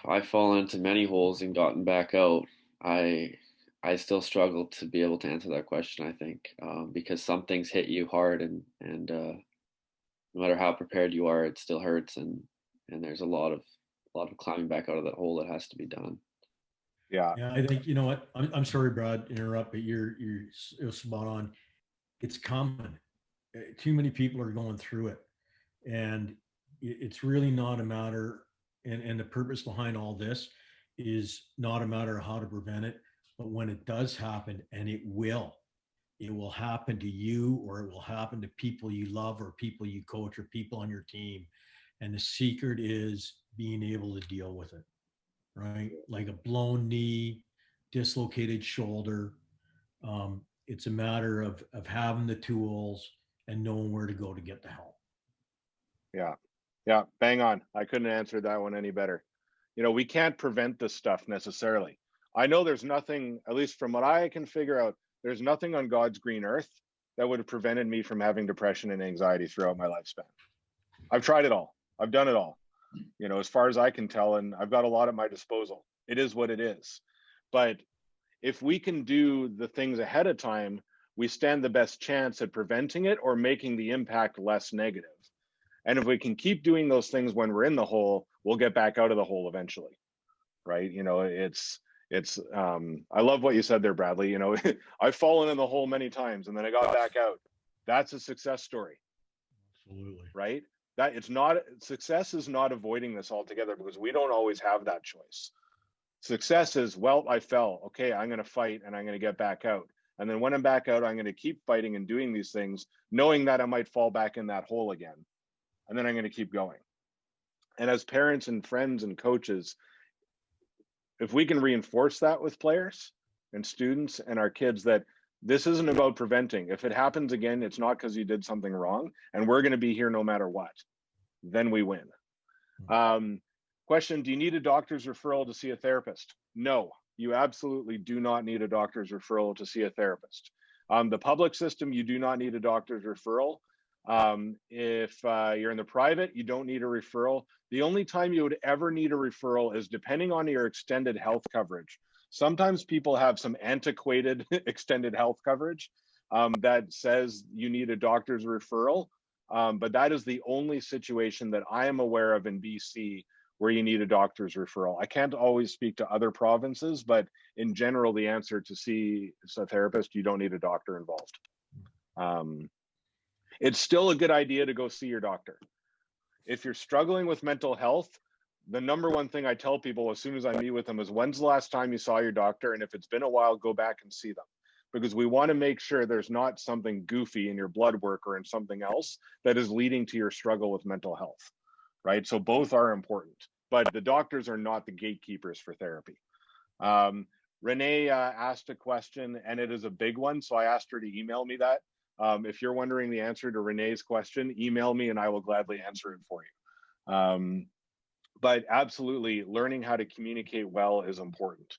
I've fallen into many holes and gotten back out. I I still struggle to be able to answer that question. I think because some things hit you hard, and no matter how prepared you are, it still hurts, and there's a lot of climbing back out of that hole that has to be done. Yeah. Yeah, I think, you know what, I'm sorry, Brad, to interrupt, but you're spot on. It's common. Too many people are going through it, and it's really not a matter. And the purpose behind all this is not a matter of how to prevent it, but when it does happen, and it will happen to you, or it will happen to people you love, or people you coach, or people on your team. And the secret is being able to deal with it, right? Like a blown knee, dislocated shoulder. It's a matter of having the tools and knowing where to go to get the help. Yeah. Yeah. Bang on. I couldn't answer that one any better. You know, we can't prevent this stuff necessarily. I know there's nothing, at least from what I can figure out, there's nothing on God's green earth that would have prevented me from having depression and anxiety throughout my lifespan. I've tried it all. I've done it all, you know, as far as I can tell, and I've got a lot at my disposal. It is what it is. But if we can do the things ahead of time, we stand the best chance at preventing it or making the impact less negative. And if we can keep doing those things when we're in the hole, we'll get back out of the hole eventually, right? You know, it's I love what you said there, Bradley. You know, I've fallen in the hole many times and then I got back out. That's a success story. Absolutely. Right? That it's not, success is not avoiding this altogether, because we don't always have that choice. Success is, well, I fell. Okay, I'm going to fight and I'm going to get back out. And then when I'm back out, I'm going to keep fighting and doing these things, knowing that I might fall back in that hole again. And then I'm going to keep going. And as parents and friends and coaches, if we can reinforce that with players and students and our kids, that this isn't about preventing. If it happens again, it's not because you did something wrong, and we're going to be here no matter what. Then we win. Question: do you need a doctor's referral to see a therapist? No, you absolutely do not need a doctor's referral to see a therapist. The public system, you do not need a doctor's referral. If you're in the private, you don't need a referral. The only time you would ever need a referral is depending on your extended health coverage. Sometimes people have some antiquated extended health coverage that says you need a doctor's referral. But that is the only situation that I am aware of in BC where you need a doctor's referral. I can't always speak to other provinces, but in general, the answer to see a therapist, you don't need a doctor involved. It's still a good idea to go see your doctor. If you're struggling with mental health, the number one thing I tell people as soon as I meet with them is, when's the last time you saw your doctor? And if it's been a while, go back and see them. Because we want to make sure there's not something goofy in your blood work or in something else that is leading to your struggle with mental health, right? So both are important, but the doctors are not the gatekeepers for therapy. Renee asked a question, and it is a big one, so I asked her to email me that. If you're wondering the answer to Renee's question, email me and I will gladly answer it for you. But absolutely, learning how to communicate well is important.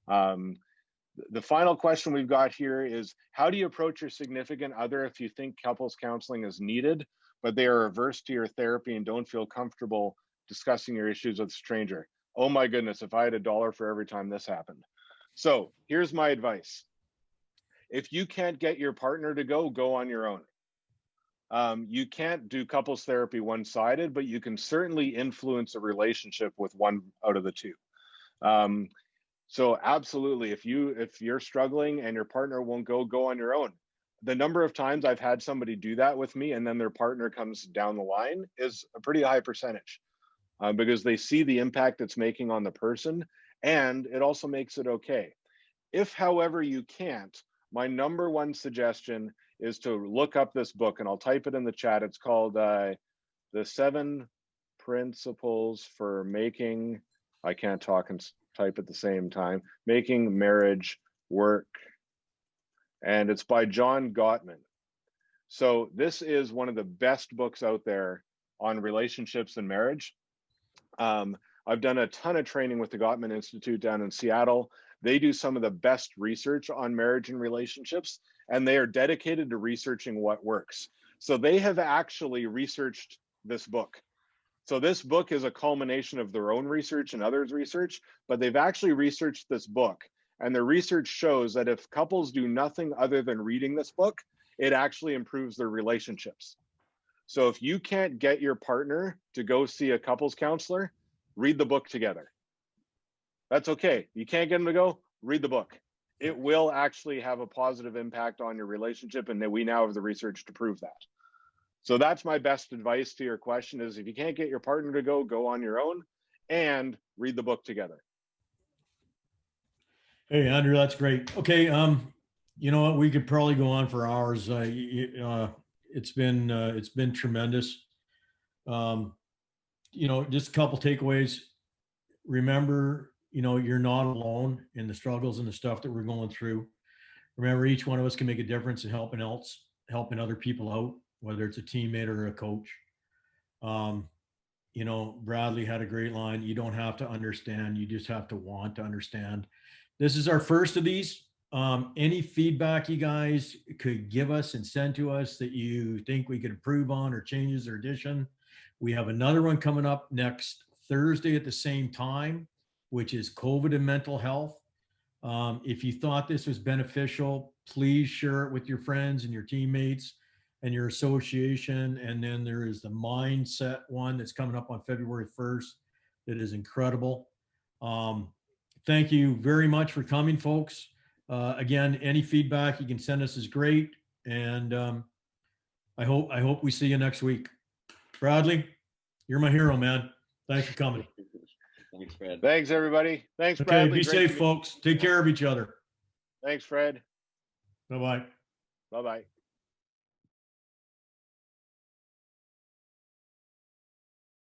The final question we've got here is, how do you approach your significant other if you think couples counseling is needed, but they are averse to your therapy and don't feel comfortable discussing your issues with a stranger? Oh my goodness, if I had $1 for every time this happened. So here's my advice. If you can't get your partner to go on your own. You can't do couples therapy one-sided, but you can certainly influence a relationship with one out of the two. So absolutely, if you're struggling and your partner won't go on your own. The number of times I've had somebody do that with me and then their partner comes down the line is a pretty high percentage, because they see the impact it's making on the person, and it also makes it okay. If, however, you can't, my number one suggestion is to look up this book, and I'll type it in the chat. It's called The 7 Principles for Making, I can't talk and type at the same time, Making Marriage Work. And it's by John Gottman. So this is one of the best books out there on relationships and marriage. I've done a ton of training with the Gottman Institute down in Seattle. They do some of the best research on marriage and relationships, and they are dedicated to researching what works. So they have actually researched this book. So this book is a culmination of their own research and others' research, but they've actually researched this book. And the research shows that if couples do nothing other than reading this book, it actually improves their relationships. So if you can't get your partner to go see a couples counselor, read the book together. That's okay. You can't get them to go, read the book. It will actually have a positive impact on your relationship, and that we now have the research to prove that. So that's my best advice to your question is, if you can't get your partner to go on your own and read the book together. Hey, Andrew, that's great. Okay. You know what? We could probably go on for hours. It's been tremendous. You know, just a couple takeaways. Remember, you know, you're not alone in the struggles and the stuff that we're going through. Remember, each one of us can make a difference in helping other people out, whether it's a teammate or a coach. You know, Bradley had a great line. You don't have to understand. You just have to want to understand. This is our first of these. Any feedback you guys could give us and send to us that you think we could improve on, or changes or addition. We have another one coming up next Thursday at the same time, which is COVID and mental health. If you thought this was beneficial, please share it with your friends and your teammates and your association. And then there is the mindset one that's coming up on February 1st. That is incredible. Thank you very much for coming, folks. Again, any feedback you can send us is great. And I hope we see you next week. Bradley, you're my hero, man. Thanks for coming. Thanks, Fred. Thanks, everybody. Thanks, Okay, Bradley. be safe, folks. Take care of each other. Thanks, Fred. Bye-bye. Bye-bye.